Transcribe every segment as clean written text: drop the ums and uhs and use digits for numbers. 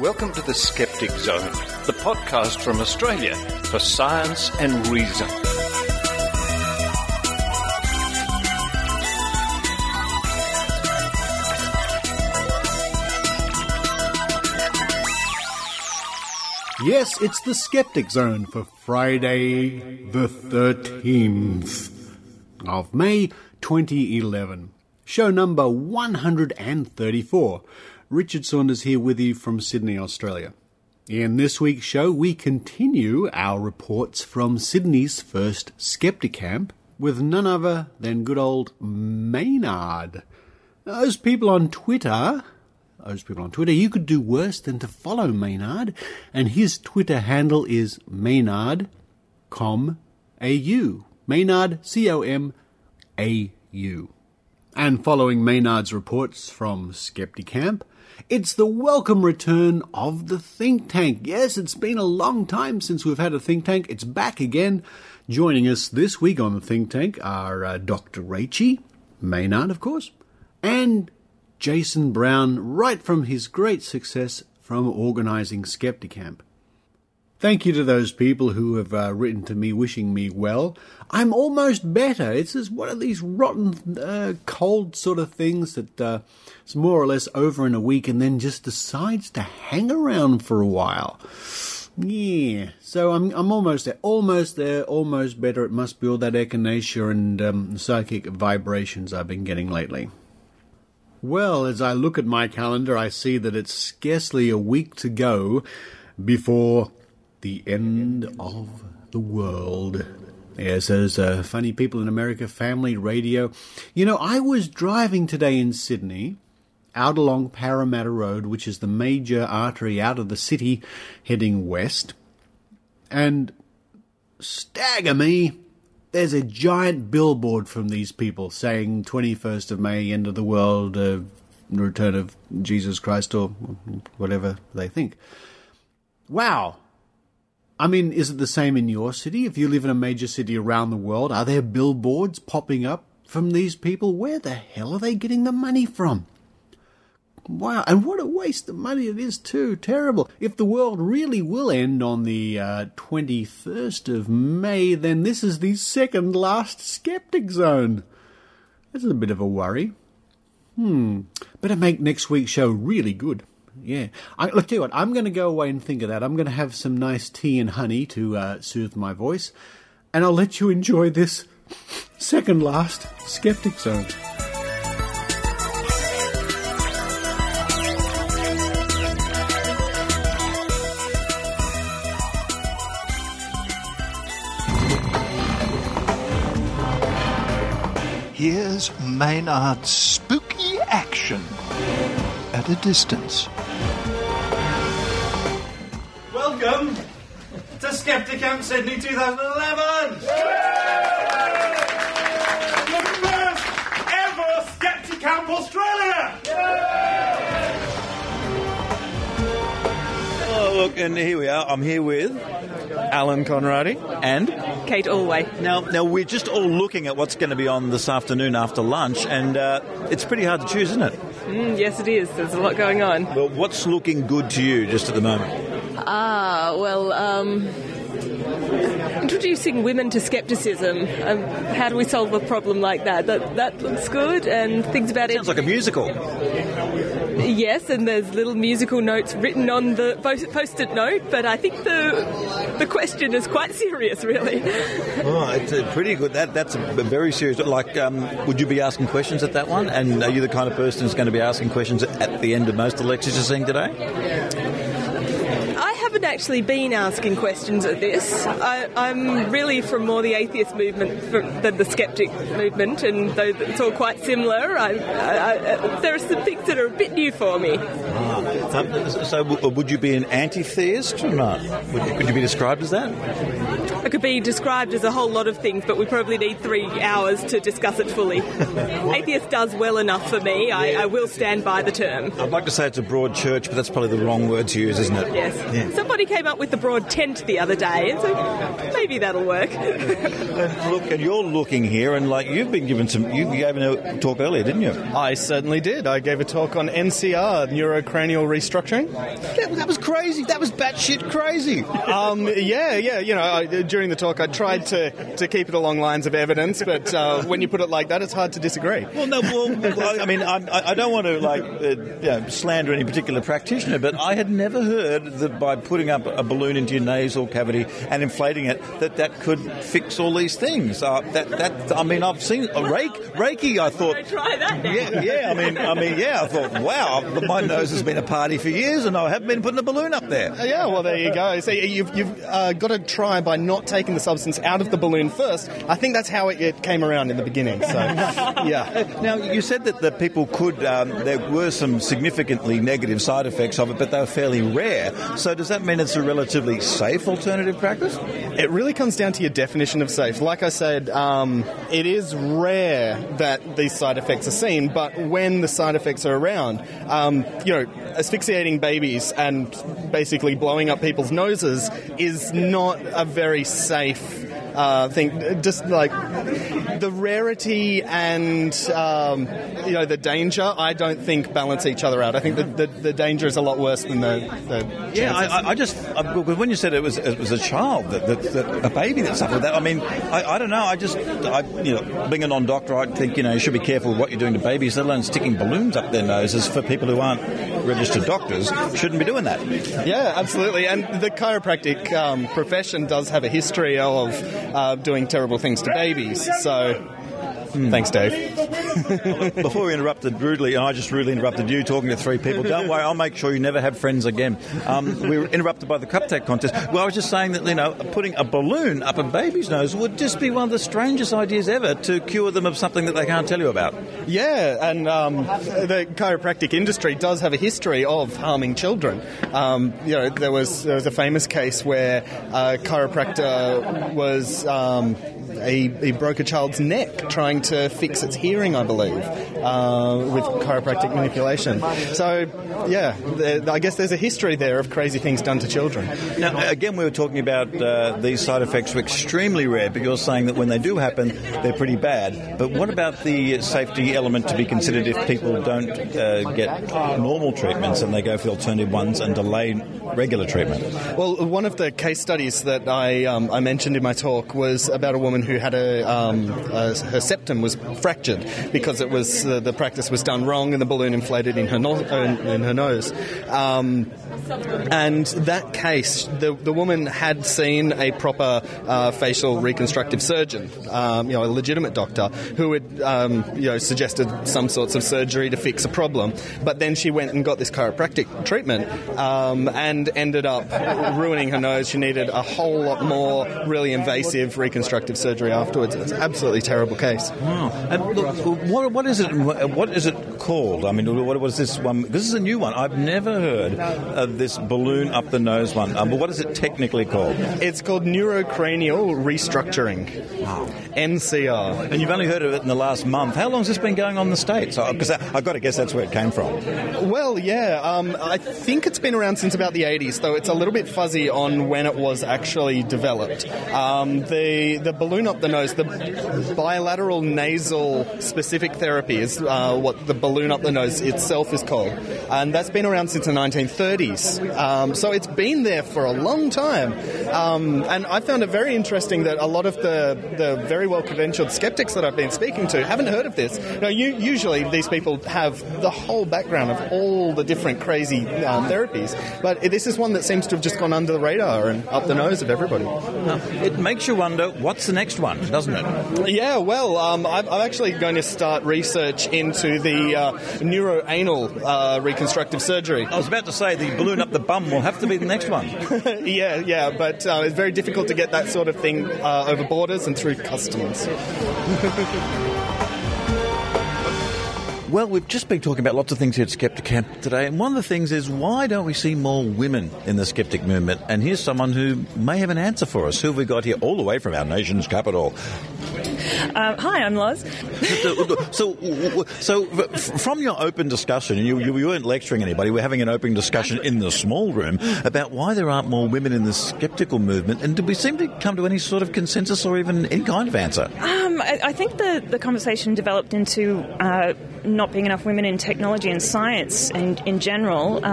welcome to the Skeptic Zone, the podcast from Australia for science and reason. Yes, it's the Skeptic Zone for Friday the 13th of May 2011. Show number 134. Richard Saunders here with you from Sydney, Australia. In this week's show, we continue our reports from Sydney's first Skepticamp with none other than good old Maynard. Those people on Twitter, you could do worse than to follow Maynard, and his Twitter handle is Maynard, Maynard, C-O-M-A-U. And following Maynard's reports from Skepticamp, it's the welcome return of the think tank. Yes, it's been a long time since we've had a think tank. It's back again. Joining us this week on the think tank are Dr. Rachael, Maynard, of course, and Jason Brown, right from his great success from organising Skepticamp. Thank you to those people who have written to me wishing me well. I'm almost better. It's just one of these rotten, cold sort of things that is more or less over in a week and then just decides to hang around for a while. Yeah, so I'm almost there, almost better. It must be all that echinacea and psychic vibrations I've been getting lately. Well, as I look at my calendar, I see that it's scarcely a week to go before the end of the world. Yes, those funny people in America, family radio. You know, I was driving today in Sydney, out along Parramatta Road, which is the major artery out of the city heading west, and stagger me, there's a giant billboard from these people saying 21st of May, end of the world, return of Jesus Christ, or whatever they think. Wow. I mean, is it the same in your city? If you live in a major city around the world, are there billboards popping up from these people? Where the hell are they getting the money from? Wow, and what a waste of money it is too. Terrible. If the world really will end on the 21st of May, then this is the second last Skeptic Zone. That's a bit of a worry. Better make next week's show really good. Yeah. Look, tell you what, I'm going to go away and think of that. I'm going to have some nice tea and honey to soothe my voice, and I'll let you enjoy this second last Skeptic Zone. Here's Maynard's spooky action at a distance. Welcome to Skepticamp Sydney 2011! The first ever Skepticamp Australia! Oh, look, and here we are. I'm here with Alan Conradi and Kate Allway. Now we're just all looking at what's going to be on this afternoon after lunch, and it's pretty hard to choose, isn't it? Yes, it is. There's a lot going on. Well, what's looking good to you just at the moment? Introducing women to skepticism. How do we solve a problem like that? That looks good, and things about it. Sounds like a musical. Yes, and there's little musical notes written on the post-it note, but I think the question is quite serious, really. Oh, it's pretty good. That's a very serious. Like, would you be asking questions at that one? And are you the kind of person who's going to be asking questions at the end of most of the lectures you're seeing today? I haven't actually been asking questions at this. I'm really from more the atheist movement than the skeptic movement, and though it's all quite similar, there are some things that are a bit new for me. So would you be an anti-theist or not? Could you be described as that? It could be described as a whole lot of things, but we probably need 3 hours to discuss it fully. Atheist does well enough for me. I will stand by the term. I'd like to say it's a broad church, but that's probably the wrong word to use, isn't it? Yes. Yeah. Somebody came up with the broad tent the other day, and so maybe that'll work. And you're looking here, and you've been given you gave a talk earlier, didn't you? I certainly did. I gave a talk on NCR, neurocranial restructuring. That was crazy. That was batshit crazy. Yeah. During the talk, I tried to keep it along lines of evidence, but when you put it like that, it's hard to disagree. Well, no. Well, I mean, I don't want to slander any particular practitioner, but I had never heard that by putting up a balloon into your nasal cavity and inflating it, that could fix all these things. I mean, I've seen Reiki. I thought. Try that now. Yeah. I thought, wow, my nose has been a party for years, and I haven't been putting a balloon up there. Yeah, well, there you go. So you've got to try by not taking the substance out of the balloon first. I think that's how it came around in the beginning. So, yeah. Now, you said that the people could. There were some significantly negative side effects of it, but they were fairly rare. So does that mean it's a relatively safe alternative practice? It really comes down to your definition of safe. Like I said, it is rare that these side effects are seen, but when the side effects are around, asphyxiating babies and basically blowing up people's noses is not a very safe thing. Just like the rarity and the danger, I don't think balance each other out. I think the danger is a lot worse than the chances. When you said it was a child, that a baby that suffered that, I mean, I don't know. Being a non-doctor, I think you should be careful with what you're doing to babies, let alone sticking balloons up their noses. For people who aren't registered doctors, shouldn't be doing that. Yeah, absolutely. And the chiropractic profession does have a history of doing terrible things to babies. So. Thanks, Dave. Before we interrupted rudely, and I just rudely interrupted you talking to 3 people, don't worry, I'll make sure you never have friends again. We were interrupted by the cupcake contest. Well, I was just saying that, putting a balloon up a baby's nose would just be one of the strangest ideas ever to cure them of something that they can't tell you about. Yeah, and the chiropractic industry does have a history of harming children. There was a famous case where a chiropractor was... He broke a child's neck trying to fix its hearing, I believe, with chiropractic manipulation. So, yeah, I guess there's a history there of crazy things done to children. Now, again, we were talking about these side effects were extremely rare, but you're saying that when they do happen, they're pretty bad. But what about the safety element to be considered if people don't get normal treatments and they go for the alternative ones and delay regular treatment? Well, one of the case studies that I mentioned in my talk was about a woman who had her septum was fractured because it was the practice was done wrong and the balloon inflated in her nose. And that case, the woman had seen a proper facial reconstructive surgeon, a legitimate doctor, who had suggested some sorts of surgery to fix a problem. But then she went and got this chiropractic treatment and ended up ruining her nose. She needed a whole lot more really invasive reconstructive surgery afterwards. It's an absolutely terrible case. Wow. And look, what is it? What is it called? I mean, what is this one? This is a new one. I've never heard of this balloon up the nose one. But what is it technically called? It's called neurocranial restructuring. Wow. NCR. And you've only heard of it in the last month. How long has this been going on in the States? Because I've got to guess that's where it came from. Well, yeah. I think it's been around since about the 80s, though it's a little bit fuzzy on when it was actually developed. The balloon up the nose, the bilateral nasal specific therapy is what the balloon up the nose itself is called. And that's been around since the 1930s. So it's been there for a long time. And I found it very interesting that a lot of the very well-credentialed skeptics that I've been speaking to haven't heard of this. Now, usually these people have the whole background of all the different crazy therapies, but this is one that seems to have just gone under the radar and up the nose of everybody. It makes you wonder, what's the next one, doesn't it? Yeah, well, I'm actually going to start research into the neuroanal reconstructive surgery. I was about to say the balloon up the bum will have to be the next one. yeah, but it's very difficult to get that sort of thing over borders and through customs. Well, we've just been talking about lots of things here at Skepticamp today, and one of the things is, why don't we see more women in the skeptic movement? And here's someone who may have an answer for us. Who have we got here, all the way from our nation's capital? Hi, I'm Loz. So, from your open discussion, and you weren't lecturing anybody, we're having an open discussion in the small room about why there aren't more women in the skeptical movement, and did we seem to come to any sort of consensus or even any kind of answer? I think the conversation developed into not being enough women in technology and science and in general.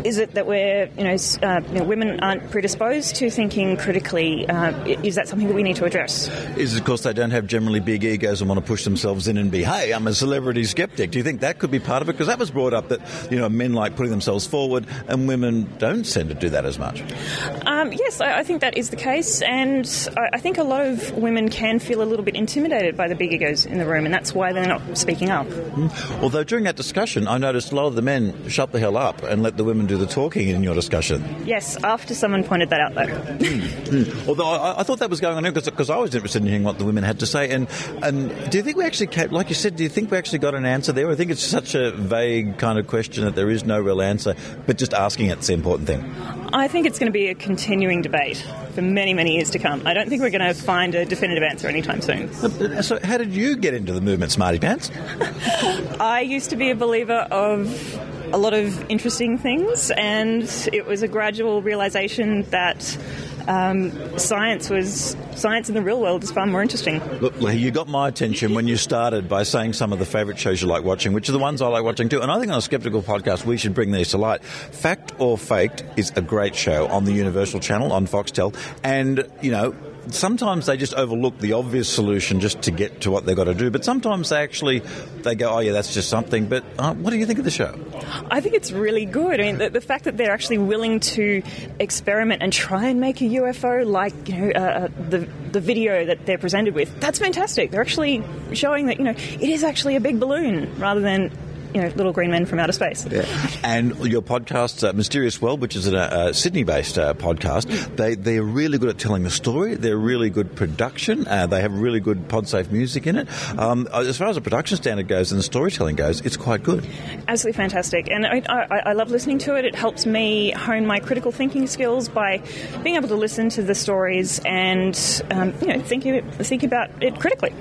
Is it that women aren't predisposed to thinking critically? Is that something that we need to address? Is it because they don't have generally big egos and want to push themselves in and be, hey, I'm a celebrity skeptic? Do you think that could be part of it? Because that was brought up that, men like putting themselves forward and women don't tend to do that as much. Yes, I think that is the case, and I think a lot of women can feel a little bit intimidated by the big egos in the room, and that's why they're not speaking up. Although during that discussion, I noticed a lot of the men shut the hell up and let the women do the talking in your discussion. Yes, after someone pointed that out, though. Although I thought that was going on because I was interested in hearing what the women had to say. And do you think we actually, like you said, do you think we actually got an answer there? I think it's such a vague kind of question that there is no real answer, but just asking it's the important thing. I think it's going to be a continuing debate for many, many years to come. I don't think we're going to find a definitive answer anytime soon. So how did you get into the movement, Smarty Pants? I used to be a believer of a lot of interesting things, and it was a gradual realisation that science in the real world is far more interesting. Look, you got my attention when you started by saying some of the favourite shows you like watching, which are the ones I like watching too. And I think on a Skeptical podcast we should bring these to light. Fact or Faked is a great show on the Universal Channel on Foxtel, and sometimes they just overlook the obvious solution just to get to what they've got to do, but sometimes they go, oh yeah, that's just something. But what do you think of the show? I think it's really good. I mean, the fact that they're actually willing to experiment and try and make a UFO like the video that they're presented with, that's fantastic. They're actually showing that it is actually a big balloon rather than little green men from outer space. Yeah. And your podcast, Mysterious World, which is a Sydney-based podcast, they're really good at telling the story. They're really good production. They have really good pod-safe music in it. As far as the production standard goes and the storytelling goes, it's quite good. Absolutely fantastic. And I love listening to it. It helps me hone my critical thinking skills by being able to listen to the stories and think about it critically.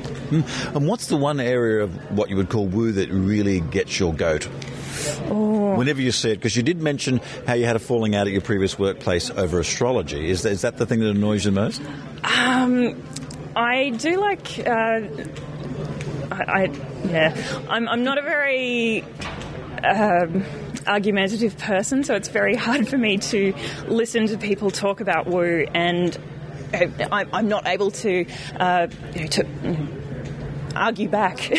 And what's the one area of what you would call woo that really gets your goat? Whenever you see it, because you did mention how you had a falling out at your previous workplace over astrology. Is that the thing that annoys you most? I do like. I'm not a very argumentative person, so it's very hard for me to listen to people talk about woo, and I'm not able to argue back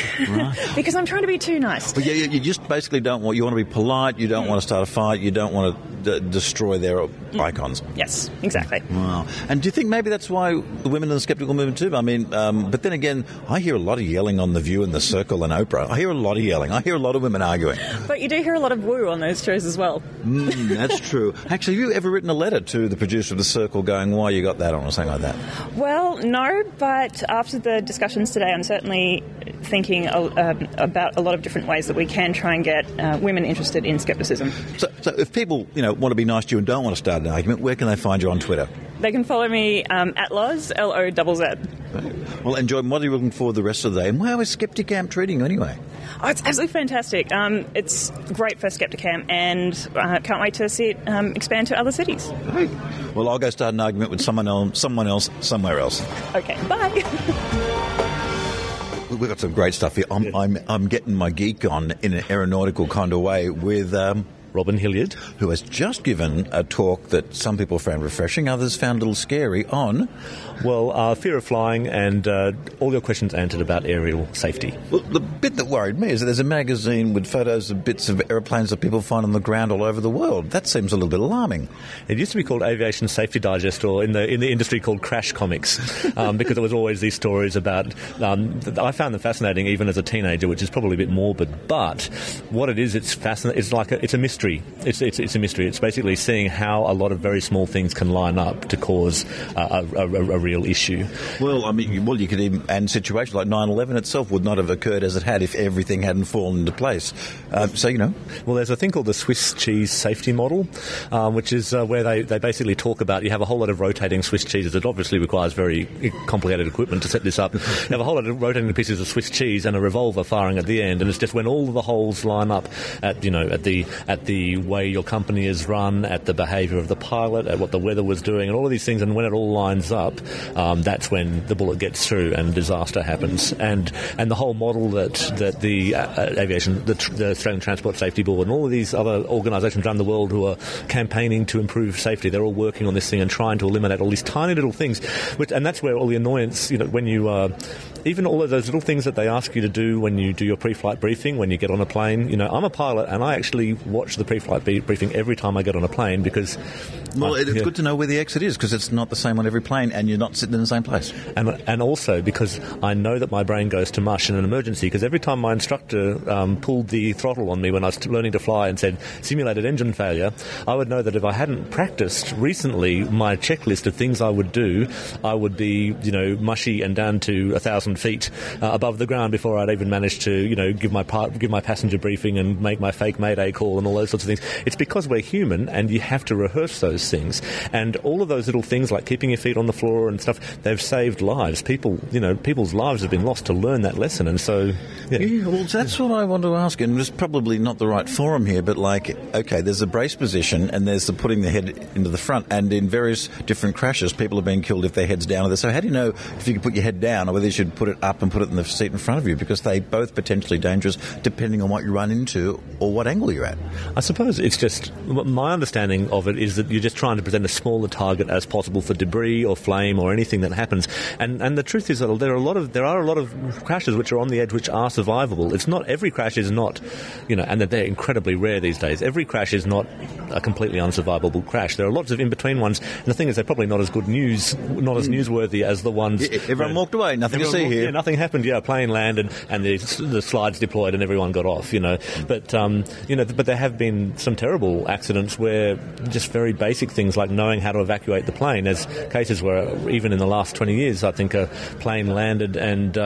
because I'm trying to be too nice. Well, you just basically you want to be polite, you don't want to start a fight, you don't want to destroy their icons. Yes, exactly. Wow. And do you think maybe that's why the women in the skeptical movement too? I mean, but then again, I hear a lot of yelling on The View and The Circle and Oprah. I hear a lot of yelling. I hear a lot of women arguing. But you do hear a lot of woo on those shows as well. That's true. Actually, have you ever written a letter to the producer of The Circle going, why you got that on or something like that? Well, no, but after the discussions today, I'm certainly thinking about a lot of different ways that we can try and get women interested in skepticism. So if people, want to be nice to you and don't want to start an argument, where can they find you on Twitter? They can follow me at Loz, Lozz. Well, enjoy. What are you looking for the rest of the day? And how is Skepticamp treating you anyway? Oh, it's absolutely fantastic. It's great for Skepticamp, and can't wait to see it expand to other cities. Great. Well, I'll go start an argument with someone else, somewhere else. Okay, bye. We've got some great stuff here. I'm getting my geek on in an aeronautical kind of way with Robin Hilliard, who has just given a talk that some people found refreshing, others found a little scary on... Well, fear of flying and all your questions answered about aerial safety. Well, the bit that worried me is that there's a magazine with photos of bits of aeroplanes that people find on the ground all over the world. That seems a little bit alarming. It used to be called Aviation Safety Digest, or in the industry called Crash Comics, because there was always these stories about... I found them fascinating even as a teenager, which is probably a bit morbid, but what it is, it's fascinating. It's like it's a mystery. mystery. It's a mystery. It's basically seeing how a lot of very small things can line up to cause a real issue. Well, I mean, you could even, and situations like 9/11 itself would not have occurred as it had if everything hadn't fallen into place. Well, there's a thing called the Swiss cheese safety model, which is where they basically talk about, you have a whole lot of rotating Swiss cheeses. It obviously requires very complicated equipment to set this up. You have a whole lot of rotating pieces of Swiss cheese and a revolver firing at the end, and it's just when all of the holes line up at the way your company is run, at the behaviour of the pilot, at what the weather was doing, and all of these things, and when it all lines up, that's when the bullet gets through and disaster happens. And the whole model that the aviation, the Australian Transport Safety Board, and all of these other organisations around the world who are campaigning to improve safety, they're all working on this thing and trying to eliminate all these tiny little things, and that's where all the annoyance, when you even all of those little things that they ask you to do when you do your pre-flight briefing, when you get on a plane. I'm a pilot, and I actually watch the pre-flight briefing every time I get on a plane because... Well, it's good to know where the exit is, because it's not the same on every plane, and you're not sitting in the same place. And also because I know that my brain goes to mush in an emergency, because every time my instructor pulled the throttle on me when I was learning to fly and said, simulated engine failure, I would know that if I hadn't practiced recently my checklist of things I would do, I would be, mushy and down to 1,000 feet above the ground before I'd even managed to, give my passenger briefing and make my fake Mayday call and all those sorts of things. It's because we're human, and you have to rehearse those things. And all of those little things, like keeping your feet on the floor and stuff, they've saved lives. People's lives have been lost to learn that lesson. And so, well, that's what I want to ask. And it's probably not the right forum here, but there's a brace position, and there's the putting the head into the front. And in various different crashes, people have been killed if their head's down. So how do you know if you can put your head down, or whether you should put it up and put it in the seat in front of you? Because they both potentially dangerous depending on what you run into or what angle you're at. I suppose it's just, my understanding of it is that you're just trying to present a smaller target as possible for debris or flame or anything that happens. And the truth is that there are a lot of crashes which are on the edge which are survivable. It's not, every crash is not, and they're incredibly rare these days. Every crash is not a completely unsurvivable crash. There are lots of in-between ones, and the thing is they're probably not as good news, not as newsworthy as the ones... Everyone walked away, nothing to see here. Yeah, nothing happened. Yeah, a plane landed and the slides deployed and everyone got off. But there have been some terrible accidents where just very basic things like knowing how to evacuate the plane. There's cases where even in the last 20 years, I think a plane landed and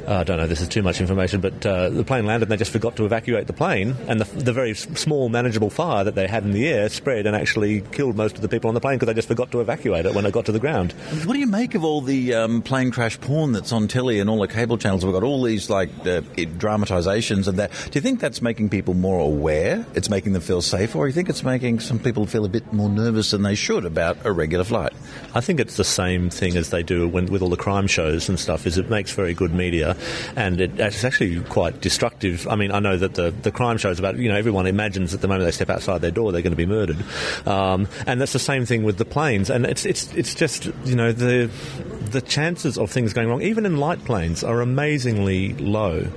I don't know, this is too much information, but the plane landed and they just forgot to evacuate the plane, and the very small manageable fire that they had in the air spread and actually killed most of the people on the plane because they just forgot to evacuate it when it got to the ground. What do you make of all the plane crash porn that's on telly and all the cable channels? We've got all these dramatisations of that. Do you think that's making people more aware? It's making them feel safer, or do you think it's making some people feel a bit more nervous than they should about a regular flight? I think it's the same thing as they do with all the crime shows and stuff, is it makes very good media, and it's actually quite destructive. I mean, I know that the crime shows about, everyone imagines at the moment they step outside their door they're going to be murdered, and that's the same thing with the planes, and it's just, the chances of things going wrong, even in light planes, are amazingly low,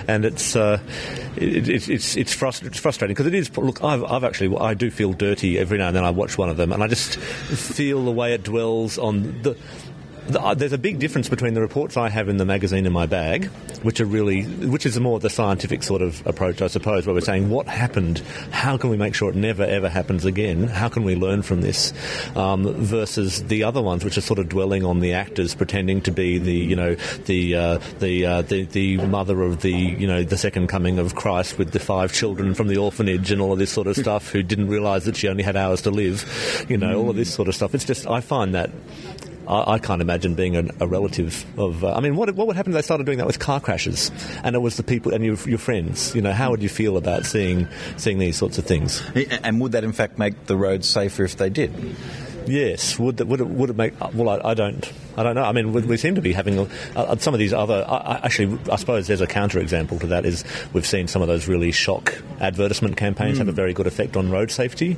and it's frustrating because it is. Look, I do feel dirty every now and then. I watch one of them, and I just feel the way it dwells on there's a big difference between the reports I have in the magazine in my bag, which is more the scientific sort of approach, I suppose, where we're saying what happened, how can we make sure it never ever happens again, how can we learn from this, versus the other ones which are sort of dwelling on the actors pretending to be the mother of the second coming of Christ with the 5 children from the orphanage and all of this sort of stuff, who didn't realise that she only had hours to live, all of this sort of stuff. It's just, I find that I can't imagine being a relative of... what would happen if they started doing that with car crashes, and it was the people and your friends? How would you feel about seeing these sorts of things? And would that in fact make the roads safer if they did? Yes. Would it make... Well, I don't know. I mean, we seem to be having some of these other... I suppose there's a counter-example to that, is we've seen some of those really shock advertisement campaigns have a very good effect on road safety.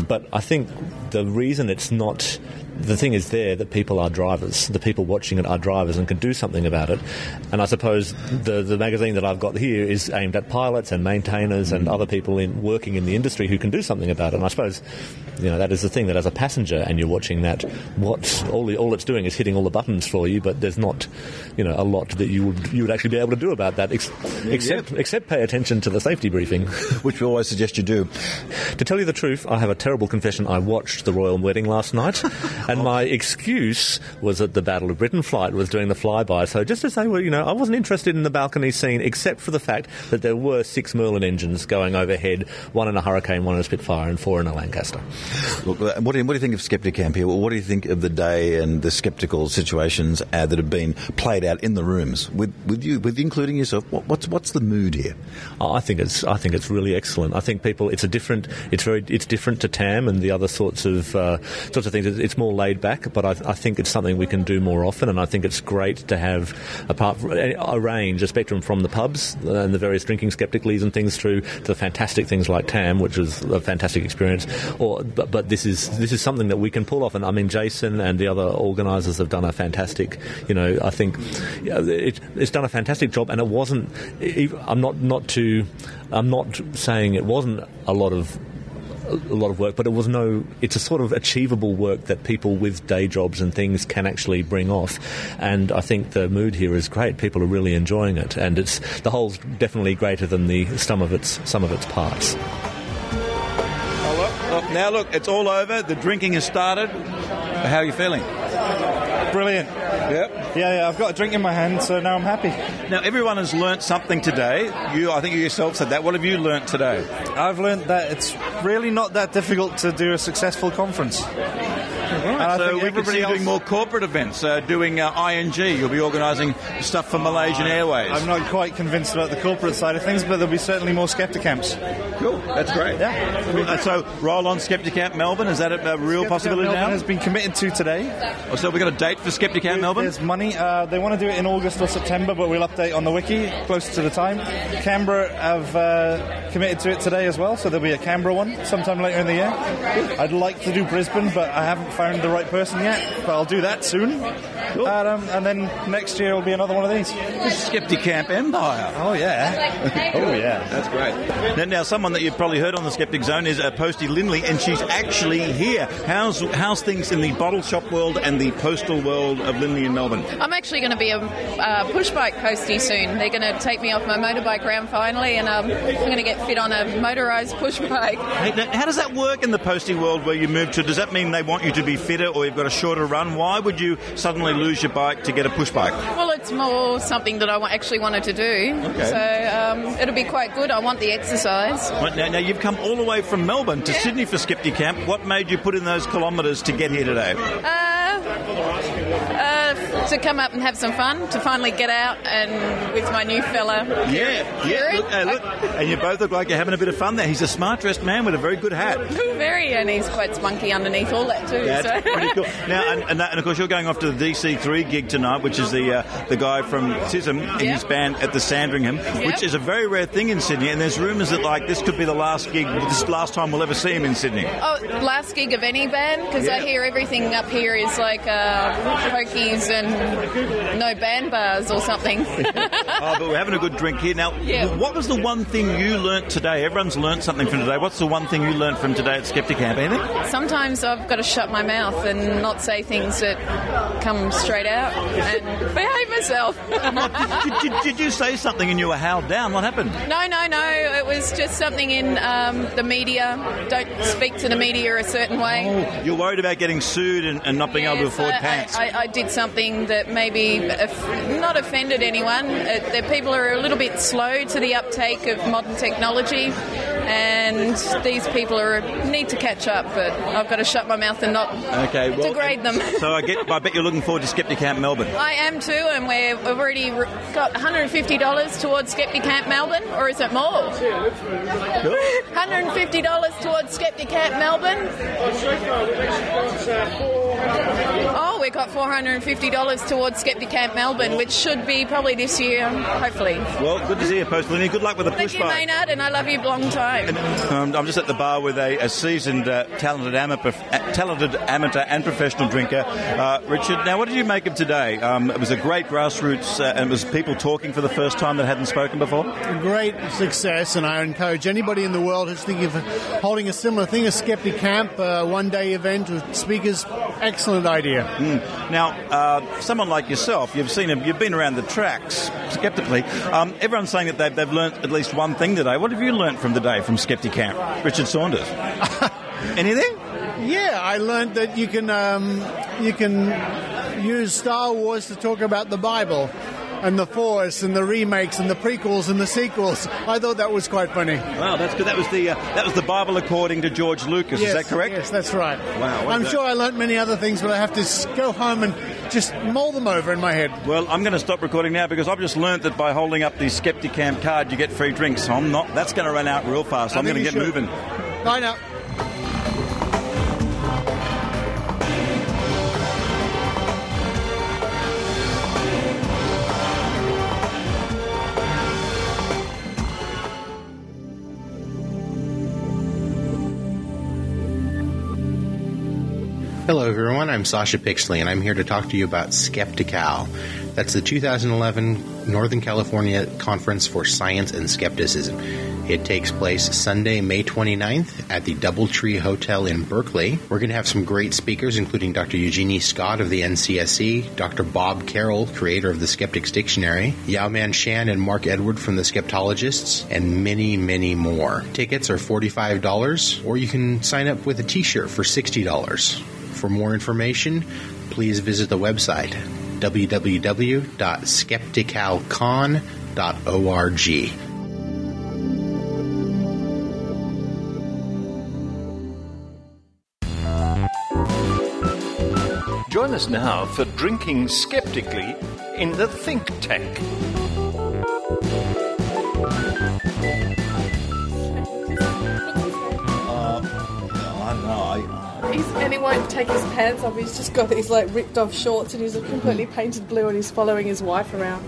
But I think the reason it's not the thing is there that people are drivers. The people watching it are drivers and can do something about it. And I suppose the magazine that I've got here is aimed at pilots and maintainers and other people working in the industry who can do something about it. And I suppose, that is the thing, that as a passenger and you're watching that, all it's doing is hitting all the buttons for you, but there's not, a lot that you would actually be able to do about that, except pay attention to the safety briefing. Which we always suggest you do. To tell you the truth, I have a terrible confession. I watched the royal wedding last night, and my excuse was that the Battle of Britain flight was doing the flyby. So just to say, I wasn't interested in the balcony scene, except for the fact that there were 6 Merlin engines going overhead, 1 in a Hurricane, 1 in a Spitfire, and 4 in a Lancaster. Look, what do you think of Skepticamp here? What do you think of the day and the sceptical situations that have been played out in the rooms with including yourself? What's the mood here? I think it's really excellent. I think people, it's different to TAM and the other sorts of things. It's more laid back, but I think it's something we can do more often, and I think it's great to have a spectrum from the pubs and the various drinking skeptically and things through to the fantastic things like TAM, which was a fantastic experience. But this is something that we can pull off, and I mean Jason and the other organisers have done a fantastic. I think it's done a fantastic job, and it wasn't. I'm not saying it wasn't a lot of work, but it's a sort of achievable work that people with day jobs and things can actually bring off. And I think the mood here is great. People are really enjoying it, and the whole's definitely greater than the sum of its parts. Now look, it's all over. The drinking has started. How are you feeling? Brilliant. Yep. Yeah, I've got a drink in my hand, so now I'm happy. Now, everyone has learnt something today. I think you yourself said that. What have you learnt today? I've learnt that it's really not that difficult to do a successful conference. Right. So we can see you doing more corporate events, doing ING. You'll be organising stuff for Malaysian Airways. I'm not quite convinced about the corporate side of things, but there'll be certainly more Skepticamps. Cool, that's great. Yeah. So roll on Skepticamp Melbourne. Is that a real possibility Melbourne now? Has been committed to today. Oh, so we've got a date for Skepticamp Melbourne? There's money. They want to do it in August or September, but we'll update on the wiki closer to the time. Canberra have committed to it today as well, so there'll be a Canberra one sometime later in the year. I'd like to do Brisbane, but I haven't found the right person yet, but I'll do that soon. Cool. And then next year will be another one of these. Skepticamp Empire. Oh, yeah. Oh, yeah. That's great. Now, someone that you've probably heard on the Skeptic Zone is Postie Linley, and she's actually here. How's things in the bottle shop world and the postal world of Linley in Melbourne? I'm actually going to be a push bike postie soon. They're going to take me off my motorbike round finally, and I'm going to get fit on a motorised push bike. Hey, now, how does that work in the postie world where you move to? Does that mean they want you to be fitter, or you've got a shorter run? Why would you suddenly lose your bike to get a push bike? Well, it's more something that I actually wanted to do. Okay. So it'll be quite good. I want the exercise. Right, now you've come all the way from Melbourne to Sydney for Skepticamp. What made you put in those kilometres to get here today? To come up and have some fun, to finally get out and with my new fella. Yeah. Look, and you both look like you're having a bit of fun there. He's a smart dressed man with a very good hat. Very, and he's quite spunky underneath all that too. That's pretty cool. Now, and of course, you're going off to the DC3 gig tonight, which is the guy from SISM in his band at the Sandringham, which is a very rare thing in Sydney. And there's rumours that this could be the last gig, this last time we'll ever see him in Sydney. Oh, last gig of any band? Because I hear everything up here is like pokies and no band bars or something. But we're having a good drink here. Now, what was the one thing you learnt today? Everyone's learnt something from today. What's the one thing you learnt from today at Skepticamp? Anything? Sometimes I've got to shut my mouth and not say things that come straight out and behave myself. Did you say something and you were howled down? What happened? No. It was just something in the media. Don't speak to the media a certain way. Oh, you're worried about getting sued and not being able to afford pants. I did something that maybe not offended anyone. The people are a little bit slow to the uptake of modern technology, and these people need to catch up, but I've got to shut my mouth and not degrade them. So I bet you're looking forward to Skepticamp Melbourne. I am too, and we've already got $150 towards Skepticamp Melbourne, or is it more? Cool. $150 towards Skepticamp Melbourne. Oh, we got $450 towards Skepticamp Melbourne, which should be probably this year, hopefully. Well, good to see you, Post Linley. Good luck with the push Thank you, Maynard, and I love you long time. I'm just at the bar with a seasoned, talented amateur and professional drinker, Richard. Now, what did you make of today? It was a great grassroots, and it was people talking for the first time that hadn't spoken before. A great success, and I encourage anybody in the world who's thinking of holding a similar thing, a Skepticamp, one-day event with speakers. Excellent idea. Now, someone like yourself, you've been around the tracks skeptically. Everyone's saying that they've learnt at least one thing today. What have you learnt from today from Skepticamp, Richard Saunders? Anything? Yeah, I learnt that you can use Star Wars to talk about the Bible and the Force and the remakes and the prequels and the sequels. I thought that was quite funny. Wow, that's good. That was the Bible according to George Lucas. Yes, is that correct? Yes, that's right. Wow. I'm sure I learnt many other things, but I have to go home and just mull them over in my head. Well, I'm going to stop recording now because I've just learnt that by holding up the Skepticamp card, you get free drinks. So that's going to run out real fast. I'm going to get moving. Bye now. Hello everyone, I'm Sasha Pixley and I'm here to talk to you about Skeptical. That's the 2011 Northern California Conference for Science and Skepticism. It takes place Sunday, May 29th at the Doubletree Hotel in Berkeley. We're going to have some great speakers, including Dr. Eugenie Scott of the NCSC, Dr. Bob Carroll, creator of the Skeptics Dictionary, Yao Man Shan and Mark Edward from the Skeptologists, and many, many more. Tickets are $45, or you can sign up with a t-shirt for $60. For more information, please visit the website www.skepticalcon.org. Join us now for Drinking Skeptically in the Think Tank. And he won't take his pants off. He's just got these ripped off shorts and he's completely painted blue and he's following his wife around.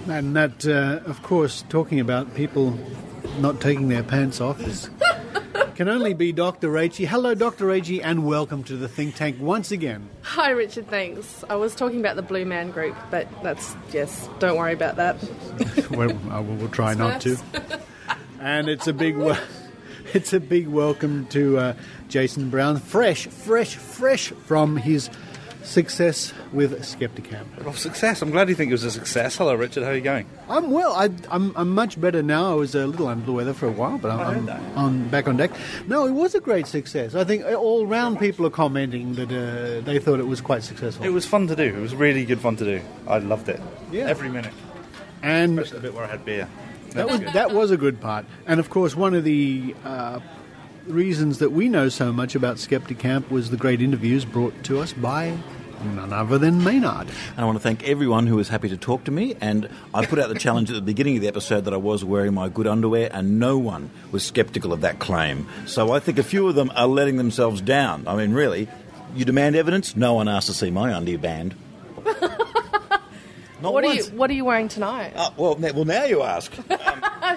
And that, of course, talking about people not taking their pants off can only be Dr. Rachael. Hello, Dr. Rachael, and welcome to the Think Tank once again. Hi, Richard, thanks. I was talking about the Blue Man Group, but don't worry about that. We'll try not to. And it's a big welcome to Jason Brown, fresh from his success with Skepticamp. Well, success. I'm glad you think it was a success. Hello, Richard. How are you going? I'm well. I'm much better now. I was a little under the weather for a while, but I'm back on deck. No, it was a great success. I think all round people are commenting that they thought it was quite successful. It was fun to do. It was really good fun to do. I loved it. Yeah. Every minute. And especially the bit where I had beer. That was a good part. And of course, one of the reasons that we know so much about Skepticamp was the great interviews brought to us by none other than Maynard. And I want to thank everyone who was happy to talk to me, and I put out the challenge at the beginning of the episode that I was wearing my good underwear, and no one was sceptical of that claim. So I think a few of them are letting themselves down. I mean, really, you demand evidence? No one asked to see my undie band. What are you wearing tonight? Well, now you ask.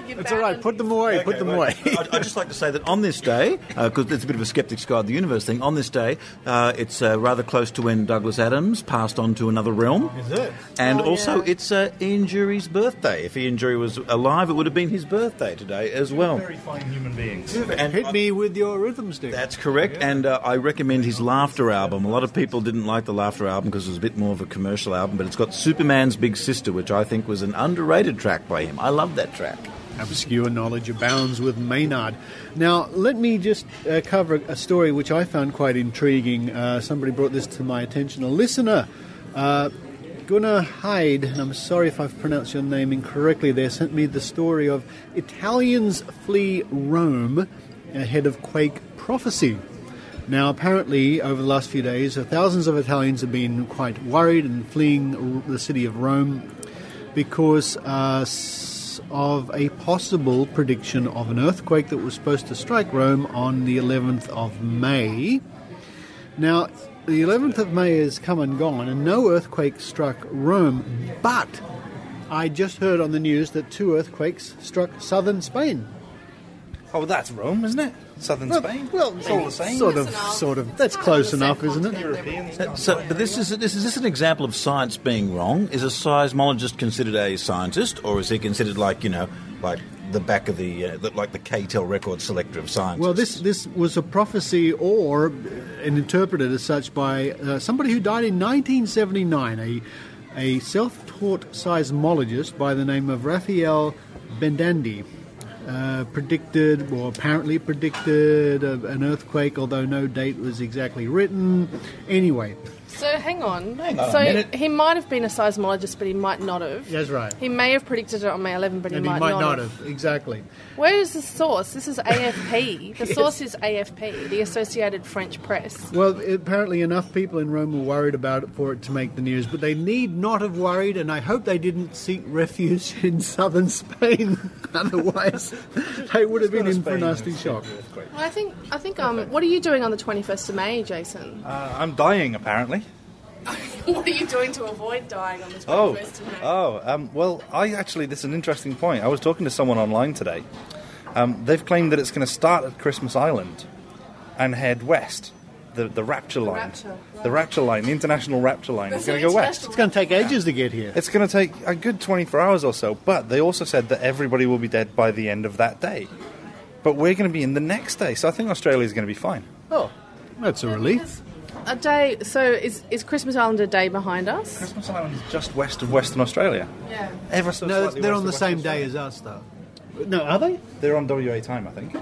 It's all right. Put them away. Put them away. I'd just like to say that on this day, because it's a bit of a Skeptic's Guide to the Universe thing, on this day, it's rather close to when Douglas Adams passed on to another realm. Is it? And it's Ian Jury's birthday. If Ian Jury was alive, it would have been his birthday today as well. Very fine human beings. And hit me with your rhythm stick. That's correct. Yeah. And I recommend his Laughter album. A lot of people didn't like the Laughter album because it was a bit more of a commercial album, but it's got Superman's Big Sister, which I think was an underrated track by him. I love that track. Obscure knowledge abounds with Maynard. Now, let me just cover a story which I found quite intriguing. Somebody brought this to my attention. A listener, Gunnar Hyde, and I'm sorry if I've pronounced your name incorrectly there, sent me the story of Italians flee Rome ahead of quake prophecy. Now, apparently, over the last few days, thousands of Italians have been quite worried and fleeing the city of Rome because of a possible prediction of an earthquake that was supposed to strike Rome on the 11th of May. Now, the 11th of May has come and gone, and no earthquake struck Rome, but I just heard on the news that 2 earthquakes struck southern Spain. Oh, that's Rome, isn't it? Southern Spain? Well, it's all the same. Sort of. That's close enough, isn't it? But is this an example of science being wrong? Is a seismologist considered a scientist, or is he considered like the back of like the K-tel record selector of science? Well, this was a prophecy, or interpreted as such by somebody who died in 1979, a self-taught seismologist by the name of Rachael Dunlop. Apparently predicted an earthquake, although no date was exactly written. Anyway. So hang on. So he might have been a seismologist, but he might not have. That's right. He may have predicted it on May 11, but he might not have. Exactly. Where is the source? This is AFP. The source is AFP, the Associated French Press. Well, apparently enough people in Rome were worried about it for it to make the news, but they need not have worried, and I hope they didn't seek refuge in southern Spain. Otherwise, they would have been in for a nasty shock. Well, I think. What are you doing on the 21st of May, Jason? I'm dying, apparently. What are you doing to avoid dying on the 21st of May? Well, this is an interesting point. I was talking to someone online today. They've claimed that it's going to start at Christmas Island and head west. The Rapture Line. The Rapture Line, the International Rapture Line. It's going to go west. It's going to take ages to get here. It's going to take a good 24 hours or so, but they also said that everybody will be dead by the end of that day. But we're going to be in the next day, so I think Australia's going to be fine. Oh, that's a relief. A day. So is Christmas Island a day behind us? Christmas Island is just west of Western Australia. Yeah. Ever so No, slightly they're west on the of same Western day Australia. as us, though. No, are they? They're on WA time, I think.